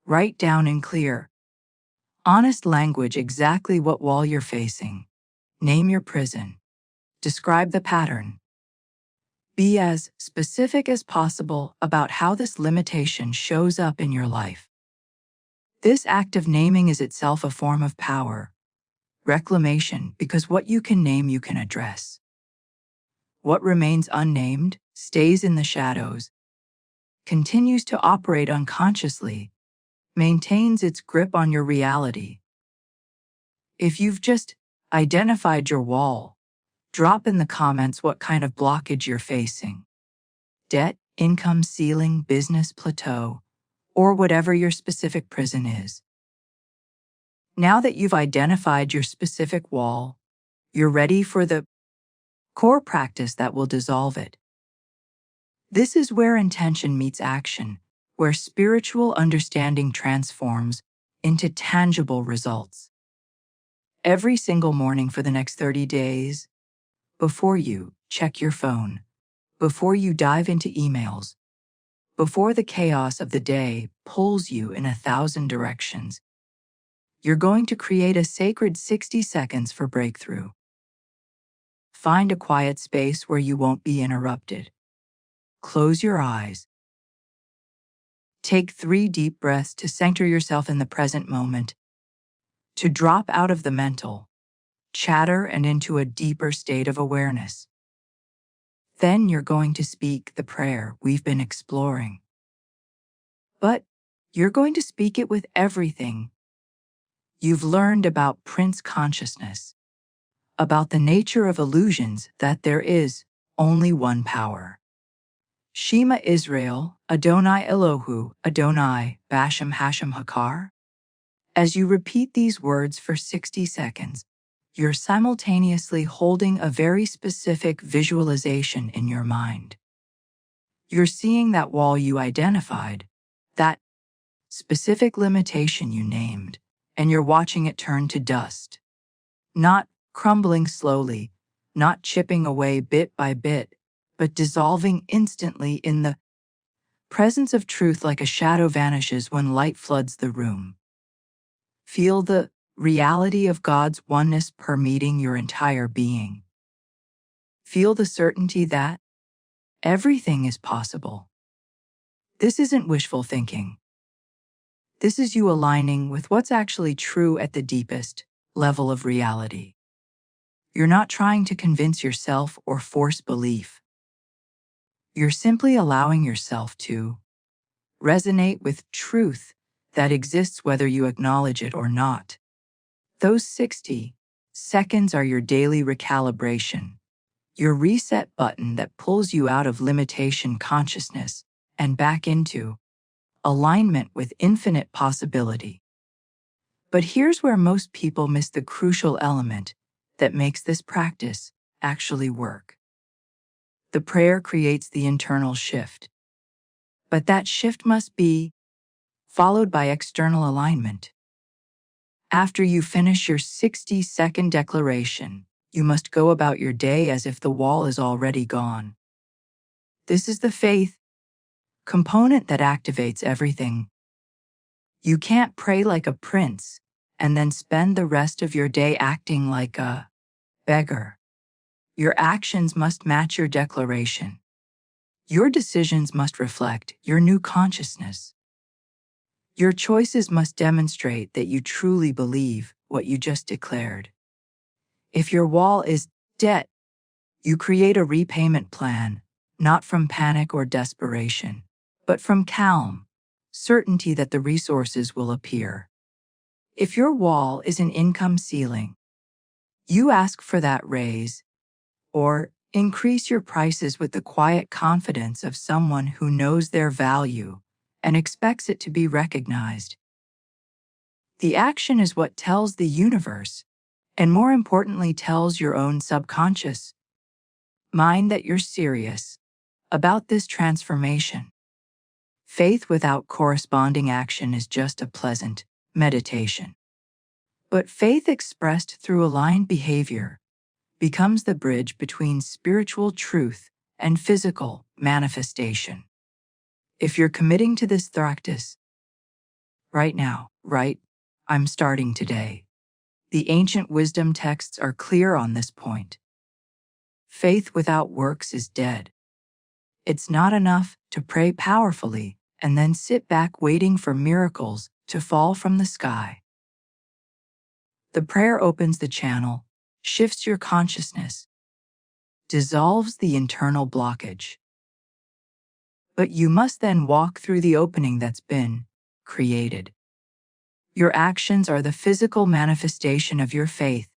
Write down in clear, honest language exactly what wall you're facing. Name your prison. Describe the pattern. Be as specific as possible about how this limitation shows up in your life. This act of naming is itself a form of power, reclamation, because what you can name you can address. What remains unnamed stays in the shadows, continues to operate unconsciously, maintains its grip on your reality. If you've just identified your wall, drop in the comments what kind of blockage you're facing. Debt, income ceiling, business plateau, or whatever your specific prison is. Now that you've identified your specific wall, you're ready for the core practice that will dissolve it. This is where intention meets action, where spiritual understanding transforms into tangible results. Every single morning for the next 30 days, before you check your phone, before you dive into emails, before the chaos of the day pulls you in 1,000 directions, you're going to create a sacred 60 seconds for breakthrough. Find a quiet space where you won't be interrupted. Close your eyes. Take 3 deep breaths to center yourself in the present moment, to drop out of the mental chatter and into a deeper state of awareness. Then you're going to speak the prayer we've been exploring. But you're going to speak it with everything you've learned about Prince consciousness, about the nature of illusions, that there is only one power. Shema Israel, Adonai Elohu, Adonai, Bashem Hashem Hakar. As you repeat these words for 60 seconds, you're simultaneously holding a very specific visualization in your mind. You're seeing that wall you identified, that specific limitation you named, and you're watching it turn to dust. Not crumbling slowly, not chipping away bit by bit, but dissolving instantly in the presence of truth like a shadow vanishes when light floods the room. Feel the reality of God's oneness permeating your entire being. Feel the certainty that everything is possible. This isn't wishful thinking. This is you aligning with what's actually true at the deepest level of reality. You're not trying to convince yourself or force belief. You're simply allowing yourself to resonate with truth that exists whether you acknowledge it or not. Those 60 seconds are your daily recalibration, your reset button that pulls you out of limitation consciousness and back into alignment with infinite possibility. But here's where most people miss the crucial element that makes this practice actually work. The prayer creates the internal shift, but that shift must be followed by external alignment. After you finish your 60-second declaration, you must go about your day as if the wall is already gone. This is the faith component that activates everything. You can't pray like a prince and then spend the rest of your day acting like a beggar. Your actions must match your declaration. Your decisions must reflect your new consciousness. Your choices must demonstrate that you truly believe what you just declared. If your wall is debt, you create a repayment plan, not from panic or desperation, but from calm, certainty that the resources will appear. If your wall is an income ceiling, you ask for that raise or increase your prices with the quiet confidence of someone who knows their value and expects it to be recognized. The action is what tells the universe, and more importantly tells your own subconscious mind that you're serious about this transformation. Faith without corresponding action is just a pleasant meditation. But faith expressed through aligned behavior becomes the bridge between spiritual truth and physical manifestation. If you're committing to this practice right now, I'm starting today. The ancient wisdom texts are clear on this point. Faith without works is dead. It's not enough to pray powerfully and then sit back waiting for miracles to fall from the sky. The prayer opens the channel, shifts your consciousness, dissolves the internal blockage. But you must then walk through the opening that's been created. Your actions are the physical manifestation of your faith,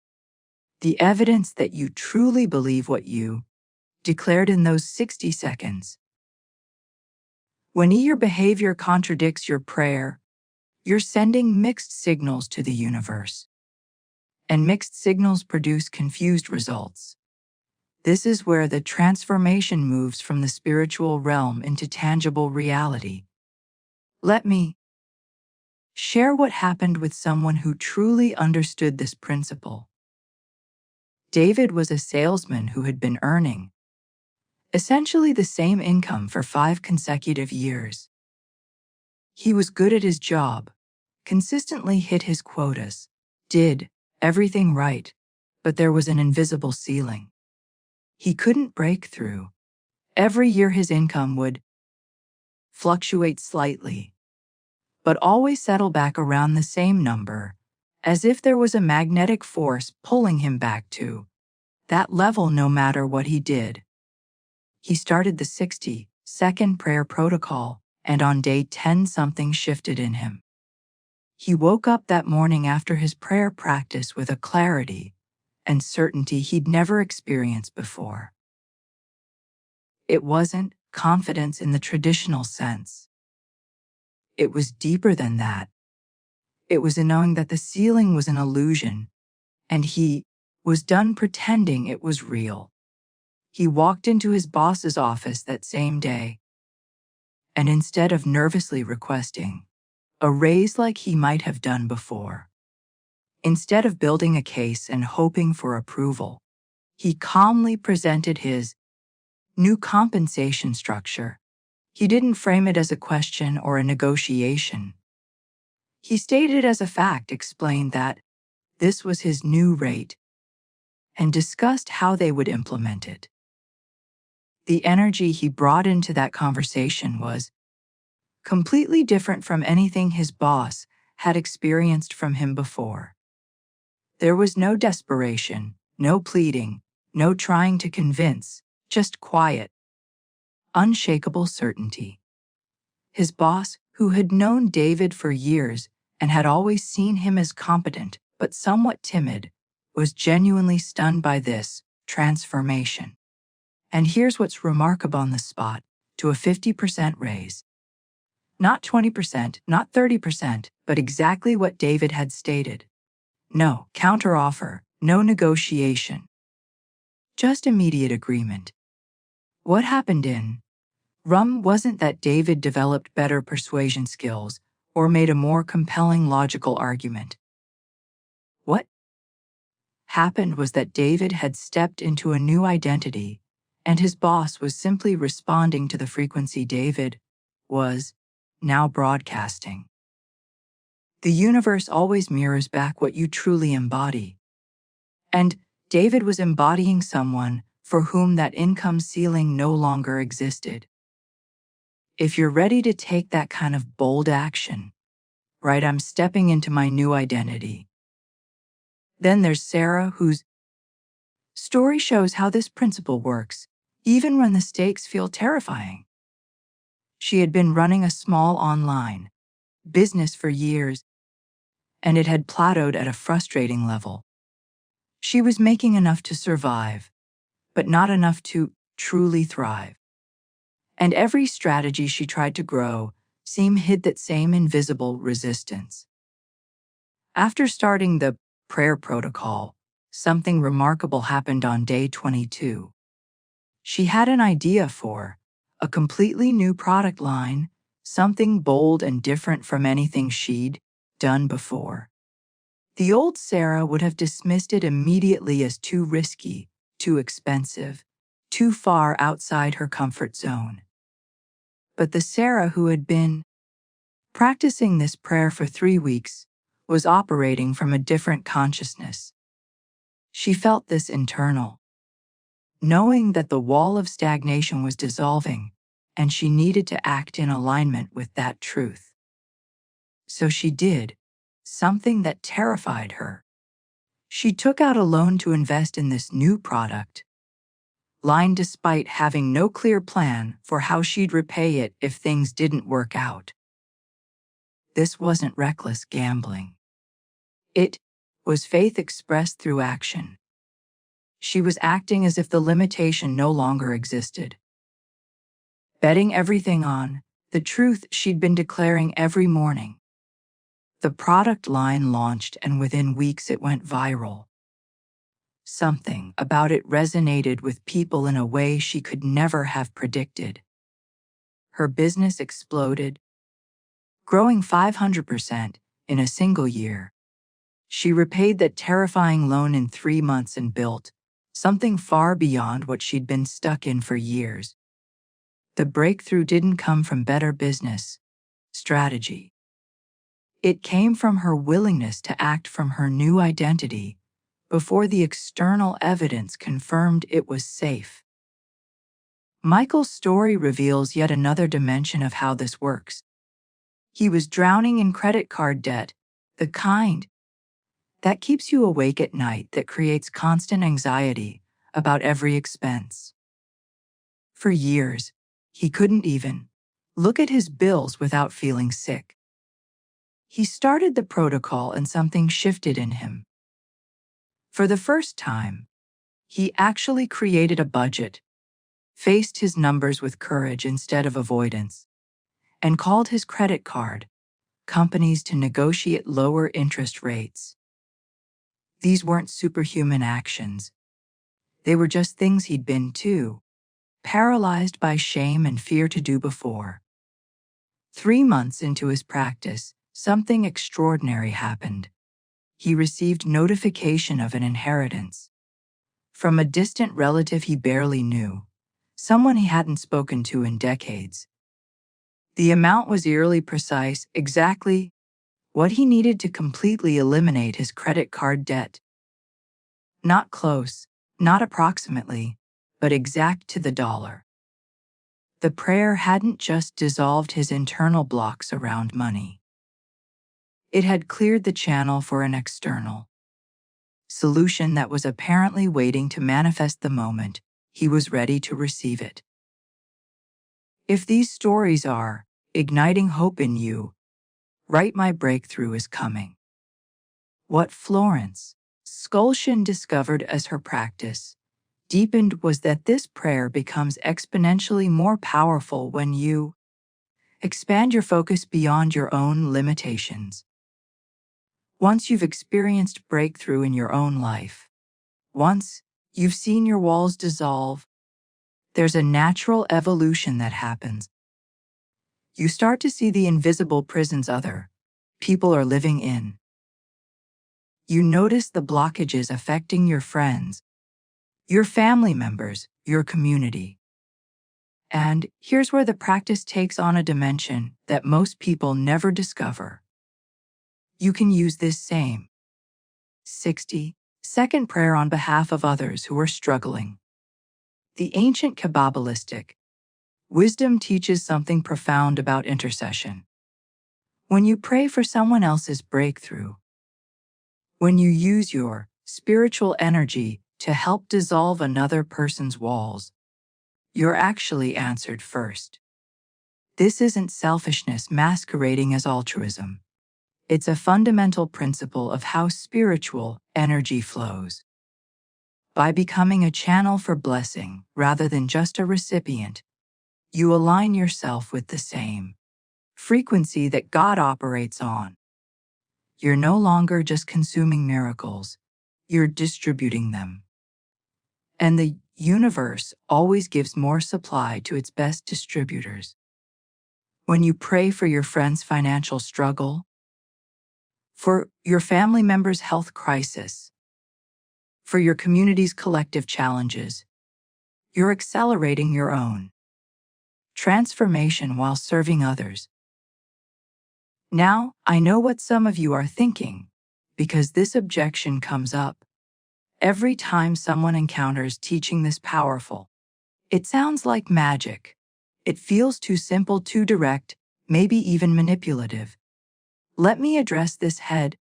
the evidence that you truly believe what you declared in those 60 seconds. When your behavior contradicts your prayer, you're sending mixed signals to the universe. And mixed signals produce confused results. This is where the transformation moves from the spiritual realm into tangible reality. Let me share what happened with someone who truly understood this principle. David was a salesman who had been earning essentially the same income for 5 consecutive years. He was good at his job, consistently hit his quotas, did everything right, but there was an invisible ceiling. He couldn't break through. Every year his income would fluctuate slightly, but always settle back around the same number, as if there was a magnetic force pulling him back to that level no matter what he did. He started the 60-second prayer protocol, and on day 10 something shifted in him. He woke up that morning after his prayer practice with a clarity and certainty he'd never experienced before. It wasn't confidence in the traditional sense. It was deeper than that. It was a knowing that the ceiling was an illusion, and he was done pretending it was real. He walked into his boss's office that same day, and instead of nervously requesting a raise like he might have done before, instead of building a case and hoping for approval, he calmly presented his new compensation structure. He didn't frame it as a question or a negotiation. He stated as a fact, explained that this was his new rate, and discussed how they would implement it. The energy he brought into that conversation was completely different from anything his boss had experienced from him before. There was no desperation, no pleading, no trying to convince, just quiet, unshakable certainty. His boss, who had known David for years and had always seen him as competent but somewhat timid, was genuinely stunned by this transformation. And here's what's remarkable on the spot: to a 50% raise. Not 20%, not 30%, but exactly what David had stated. No counteroffer, no negotiation. Just immediate agreement. What happened in Rum wasn't that David developed better persuasion skills or made a more compelling logical argument. What happened was that David had stepped into a new identity, and his boss was simply responding to the frequency David was now broadcasting. The universe always mirrors back what you truly embody. And David was embodying someone for whom that income ceiling no longer existed. If you're ready to take that kind of bold action, right, I'm stepping into my new identity. Then there's Sarah, whose story shows how this principle works, even when the stakes feel terrifying. She had been running a small online business for years, and it had plateaued at a frustrating level. She was making enough to survive, but not enough to truly thrive. And every strategy she tried to grow seemed hid that same invisible resistance. After starting the prayer protocol, something remarkable happened on day 22. She had an idea for a completely new product line, something bold and different from anything she'd done before. The old Sarah would have dismissed it immediately as too risky, too expensive, too far outside her comfort zone. But the Sarah who had been practicing this prayer for 3 weeks was operating from a different consciousness. She felt this internal knowing that the wall of stagnation was dissolving, and she needed to act in alignment with that truth. So she did something that terrified her. She took out a loan to invest in this new product line despite having no clear plan for how she'd repay it if things didn't work out. This wasn't reckless gambling. It was faith expressed through action. She was acting as if the limitation no longer existed, betting everything on the truth she'd been declaring every morning. The product line launched, and within weeks it went viral. Something about it resonated with people in a way she could never have predicted. Her business exploded, growing 500% in a single year. She repaid that terrifying loan in 3 months and built something far beyond what she'd been stuck in for years. The breakthrough didn't come from better business strategy. It came from her willingness to act from her new identity before the external evidence confirmed it was safe. Michael's story reveals yet another dimension of how this works. He was drowning in credit card debt, the kind that keeps you awake at night, that creates constant anxiety about every expense. For years, he couldn't even look at his bills without feeling sick. He started the protocol and something shifted in him. For the first time, he actually created a budget, faced his numbers with courage instead of avoidance, and called his credit card companies to negotiate lower interest rates. These weren't superhuman actions. They were just things he'd been too paralyzed by shame and fear to do before. 3 months into his practice, something extraordinary happened. He received notification of an inheritance from a distant relative he barely knew, someone he hadn't spoken to in decades. The amount was eerily precise, exactly what he needed to completely eliminate his credit card debt. Not close, not approximately, but exact to the dollar. The prayer hadn't just dissolved his internal blocks around money. It had cleared the channel for an external solution that was apparently waiting to manifest the moment he was ready to receive it. If these stories are igniting hope in you, write "My breakthrough is coming." What Florence Scovel Shinn discovered as her practice deepened was that this prayer becomes exponentially more powerful when you expand your focus beyond your own limitations. Once you've experienced breakthrough in your own life, once you've seen your walls dissolve, there's a natural evolution that happens. You start to see the invisible prisons other people are living in. You notice the blockages affecting your friends, your family members, your community. And here's where the practice takes on a dimension that most people never discover. You can use this same 60-second prayer on behalf of others who are struggling. The ancient Kabbalistic wisdom teaches something profound about intercession. When you pray for someone else's breakthrough, when you use your spiritual energy to help dissolve another person's walls, you're actually answered first. This isn't selfishness masquerading as altruism. It's a fundamental principle of how spiritual energy flows. By becoming a channel for blessing rather than just a recipient, you align yourself with the same frequency that God operates on. You're no longer just consuming miracles, you're distributing them. And the universe always gives more supply to its best distributors. When you pray for your friend's financial struggle, for your family member's health crisis, for your community's collective challenges, you're accelerating your own transformation while serving others. Now, I know what some of you are thinking, because this objection comes up every time someone encounters teaching this powerful. It sounds like magic. It feels too simple, too direct, maybe even manipulative. Let me address this head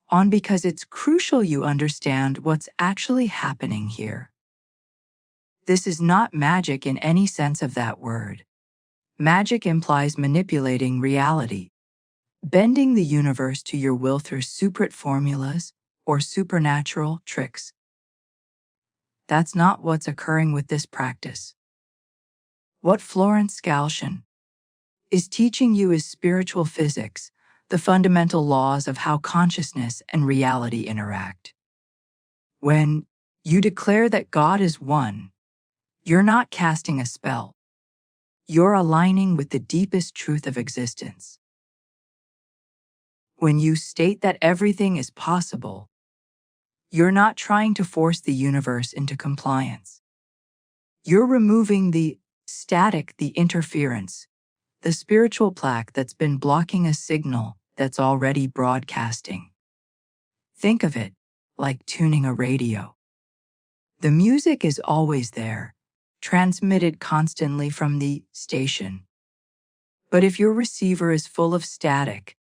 on because it's crucial you understand what's actually happening here. This is not magic in any sense of that word. Magic implies manipulating reality, bending the universe to your will through secret formulas or supernatural tricks. That's not what's occurring with this practice. What Florence Scovel Shinn is teaching you is spiritual physics, the fundamental laws of how consciousness and reality interact. When you declare that God is one, you're not casting a spell. You're aligning with the deepest truth of existence. When you state that everything is possible, you're not trying to force the universe into compliance. You're removing the static, the interference, the spiritual plaque that's been blocking a signal that's already broadcasting. Think of it like tuning a radio. The music is always there, transmitted constantly from the station. But if your receiver is full of static,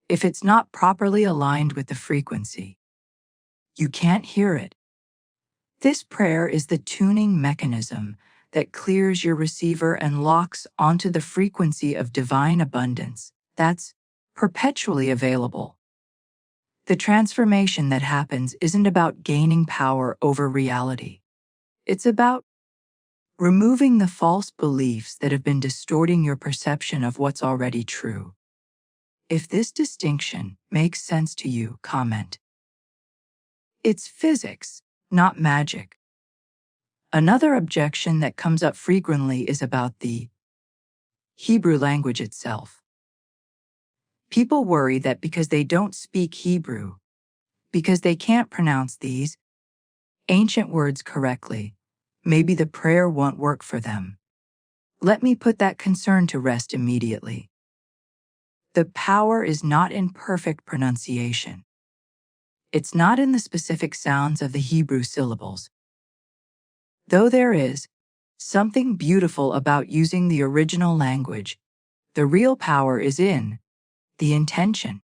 if it's not properly aligned with the frequency, you can't hear it. This prayer is the tuning mechanism that clears your receiver and locks onto the frequency of divine abundance that's perpetually available. The transformation that happens isn't about gaining power over reality. It's about removing the false beliefs that have been distorting your perception of what's already true. If this distinction makes sense to you, comment. It's physics, not magic. Another objection that comes up frequently is about the Hebrew language itself. People worry that because they don't speak Hebrew, because they can't pronounce these ancient words correctly, maybe the prayer won't work for them. Let me put that concern to rest immediately. The power is not in perfect pronunciation. It's not in the specific sounds of the Hebrew syllables. Though there is Something beautiful about using the original language. The real power is in the intention,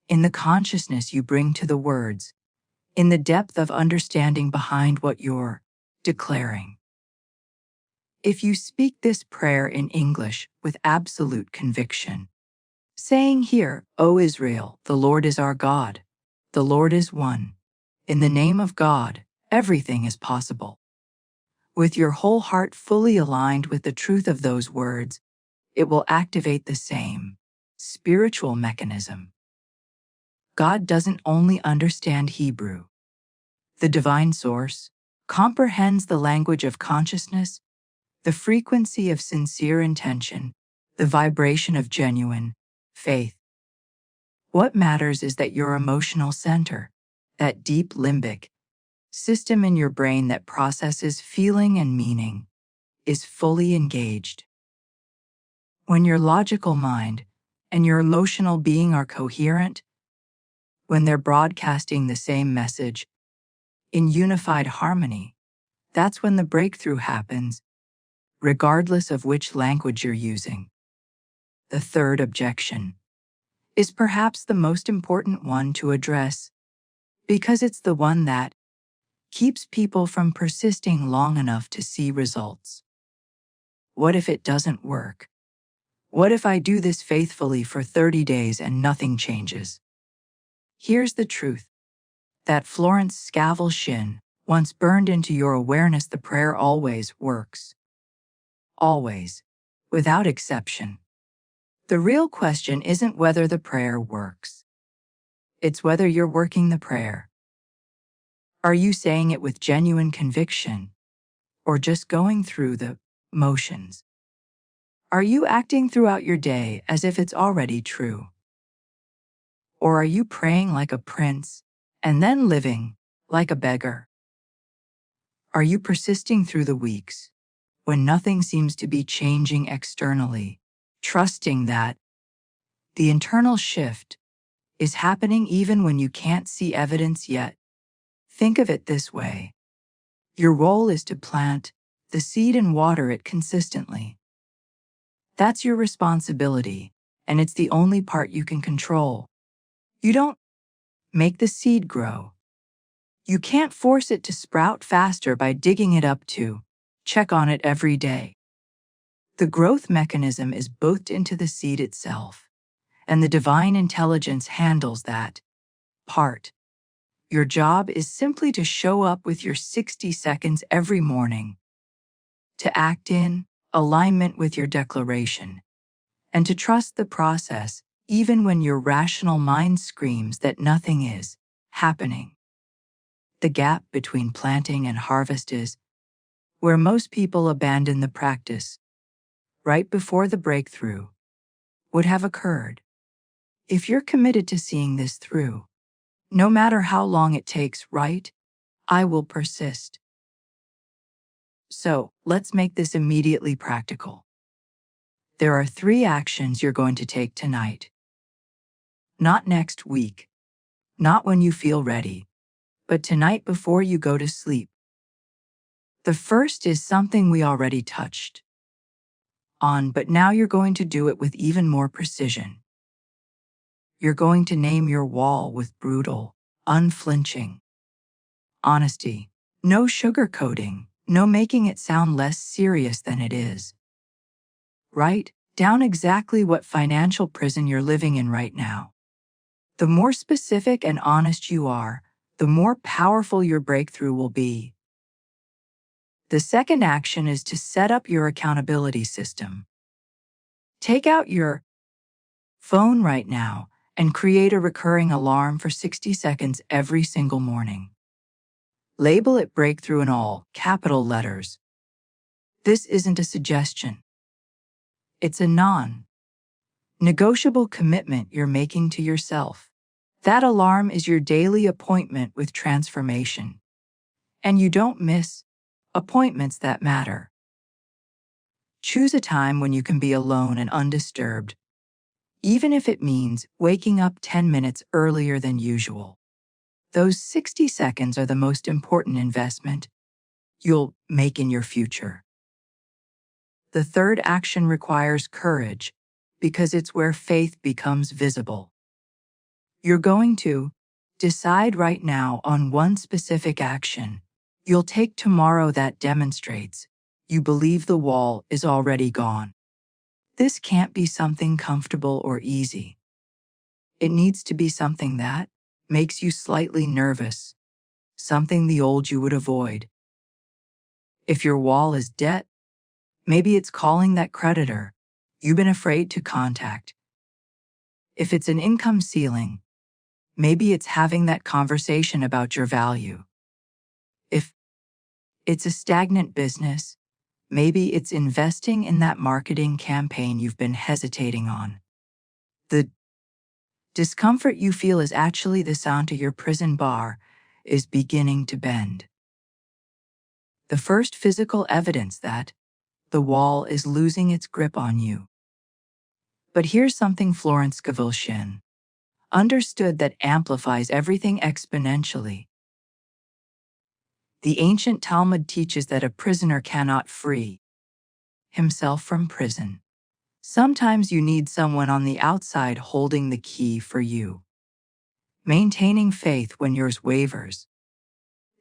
in the consciousness you bring to the words, in the depth of understanding behind what you're declaring. If you speak this prayer in English with absolute conviction, saying here, O Israel, the Lord is our God, the Lord is one. In the name of God, everything is possible. With your whole heart fully aligned with the truth of those words, it will activate the same spiritual mechanism. God doesn't only understand Hebrew. The divine source comprehends the language of consciousness, the frequency of sincere intention, the vibration of genuine faith. What matters is that your emotional center, that deep limbic system in your brain that processes feeling and meaning, is fully engaged. When your logical mind and your emotional being are coherent, when they're broadcasting the same message in unified harmony, that's when the breakthrough happens, regardless of which language you're using. The third objection is perhaps the most important one to address, because it's the one that keeps people from persisting long enough to see results. What if it doesn't work? What if I do this faithfully for 30 days and nothing changes? Here's the truth. That Florence Scovel Shinn once burned into your awareness: the prayer always works. Always. Without exception. The real question isn't whether the prayer works. It's whether you're working the prayer. Are you saying it with genuine conviction, or just going through the motions? Are you acting throughout your day as if it's already true? Or are you praying like a prince and then living like a beggar? Are you persisting through the weeks when nothing seems to be changing externally, trusting that the internal shift is happening even when you can't see evidence yet? Think of it this way. Your role is to plant the seed and water it consistently. That's your responsibility, and it's the only part you can control. You don't make the seed grow. You can't force it to sprout faster by digging it up to check on it every day. The growth mechanism is built into the seed itself, and the divine intelligence handles that part. Your job is simply to show up with your 60 seconds every morning, to act in alignment with your declaration, and to trust the process even when your rational mind screams that nothing is happening. The gap between planting and harvest is where most people abandon the practice, right before the breakthrough would have occurred. If you're committed to seeing this through, no matter how long it takes, right? I will persist. So, let's make this immediately practical. There are 3 actions you're going to take tonight. Not next week, not when you feel ready, but tonight before you go to sleep. The first is something we already touched on, but now you're going to do it with even more precision. You're going to name your wall with brutal, unflinching honesty. No sugarcoating, no making it sound less serious than it is. Write down exactly what financial prison you're living in right now. The more specific and honest you are, the more powerful your breakthrough will be. The second action is to set up your accountability system. Take out your phone right now and create a recurring alarm for 60 seconds every single morning. Label it breakthrough in all capital letters. This isn't a suggestion. It's a non-negotiable commitment you're making to yourself. That alarm is your daily appointment with transformation. And you don't miss appointments that matter. Choose a time when you can be alone and undisturbed, even if it means waking up 10 minutes earlier than usual. Those 60 seconds are the most important investment you'll make in your future. The third action requires courage because it's where faith becomes visible. You're going to decide right now on one specific action you'll take tomorrow that demonstrates you believe the wall is already gone. This can't be something comfortable or easy. It needs to be something that makes you slightly nervous, something the old you would avoid. If your wall is debt, maybe it's calling that creditor you've been afraid to contact. If it's an income ceiling, maybe it's having that conversation about your value. If it's a stagnant business, maybe it's investing in that marketing campaign you've been hesitating on. The discomfort you feel is actually the sound to your prison bar is beginning to bend. The first physical evidence that the wall is losing its grip on you. But here's something Florence Scovel Shinn understood that amplifies everything exponentially. The ancient Talmud teaches that a prisoner cannot free himself from prison. Sometimes you need someone on the outside holding the key for you. Maintaining faith when yours wavers.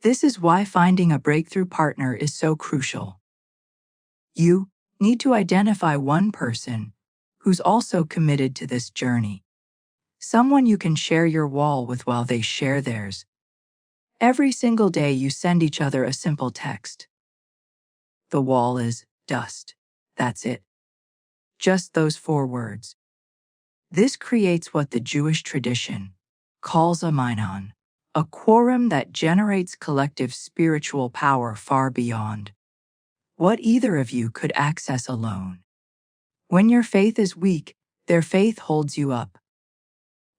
This is why finding a breakthrough partner is so crucial. You need to identify one person who's also committed to this journey. Someone you can share your wall with while they share theirs. Every single day you send each other a simple text. The wall is dust. That's it. Just those 4 words. This creates what the Jewish tradition calls a minyan, a quorum that generates collective spiritual power far beyond what either of you could access alone. When your faith is weak, their faith holds you up.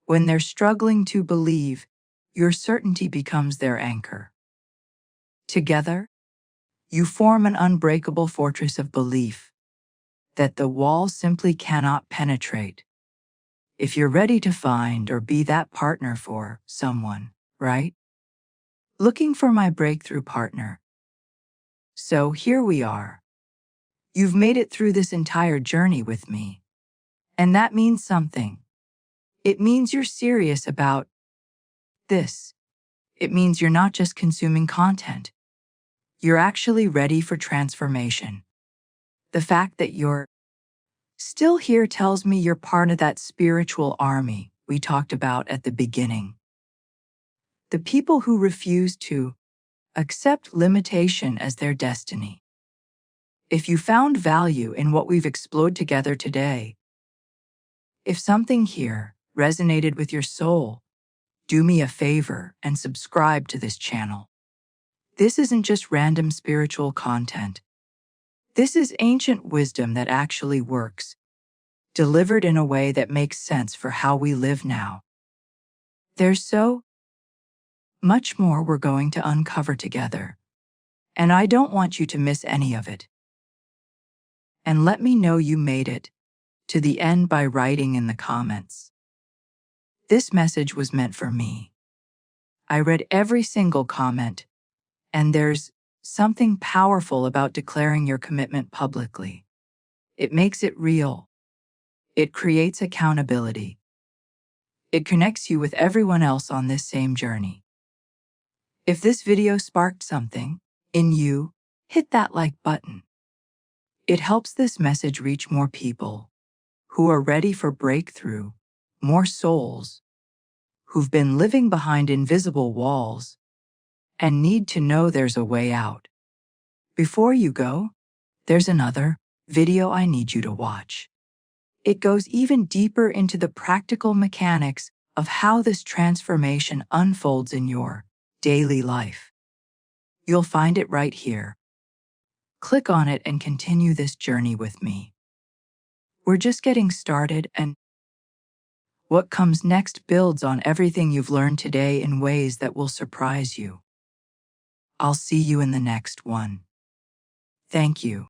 When they're struggling to believe, your certainty becomes their anchor. Together, you form an unbreakable fortress of belief that the wall simply cannot penetrate. If you're ready to find or be that partner for someone, right? Looking for my breakthrough partner. So here we are. You've made it through this entire journey with me. And that means something. It means you're serious about this. It means you're not just consuming content. You're actually ready for transformation. The fact that you're still here tells me you're part of that spiritual army we talked about at the beginning. The people who refuse to accept limitation as their destiny. If you found value in what we've explored together today, if something here resonated with your soul, do me a favor and subscribe to this channel. This isn't just random spiritual content. This is ancient wisdom that actually works, delivered in a way that makes sense for how we live now. There's so much more we're going to uncover together, and I don't want you to miss any of it. And let me know you made it to the end by writing in the comments. This message was meant for me. I read every single comment, and there's something powerful about declaring your commitment publicly. It makes it real. It creates accountability. It connects you with everyone else on this same journey. If this video sparked something in you, hit that like button. It helps this message reach more people who are ready for breakthrough, more souls who've been living behind invisible walls and need to know there's a way out. Before you go, there's another video I need you to watch. It goes even deeper into the practical mechanics of how this transformation unfolds in your daily life. You'll find it right here. Click on it and continue this journey with me. We're just getting started, and what comes next builds on everything you've learned today in ways that will surprise you. I'll see you in the next one. Thank you.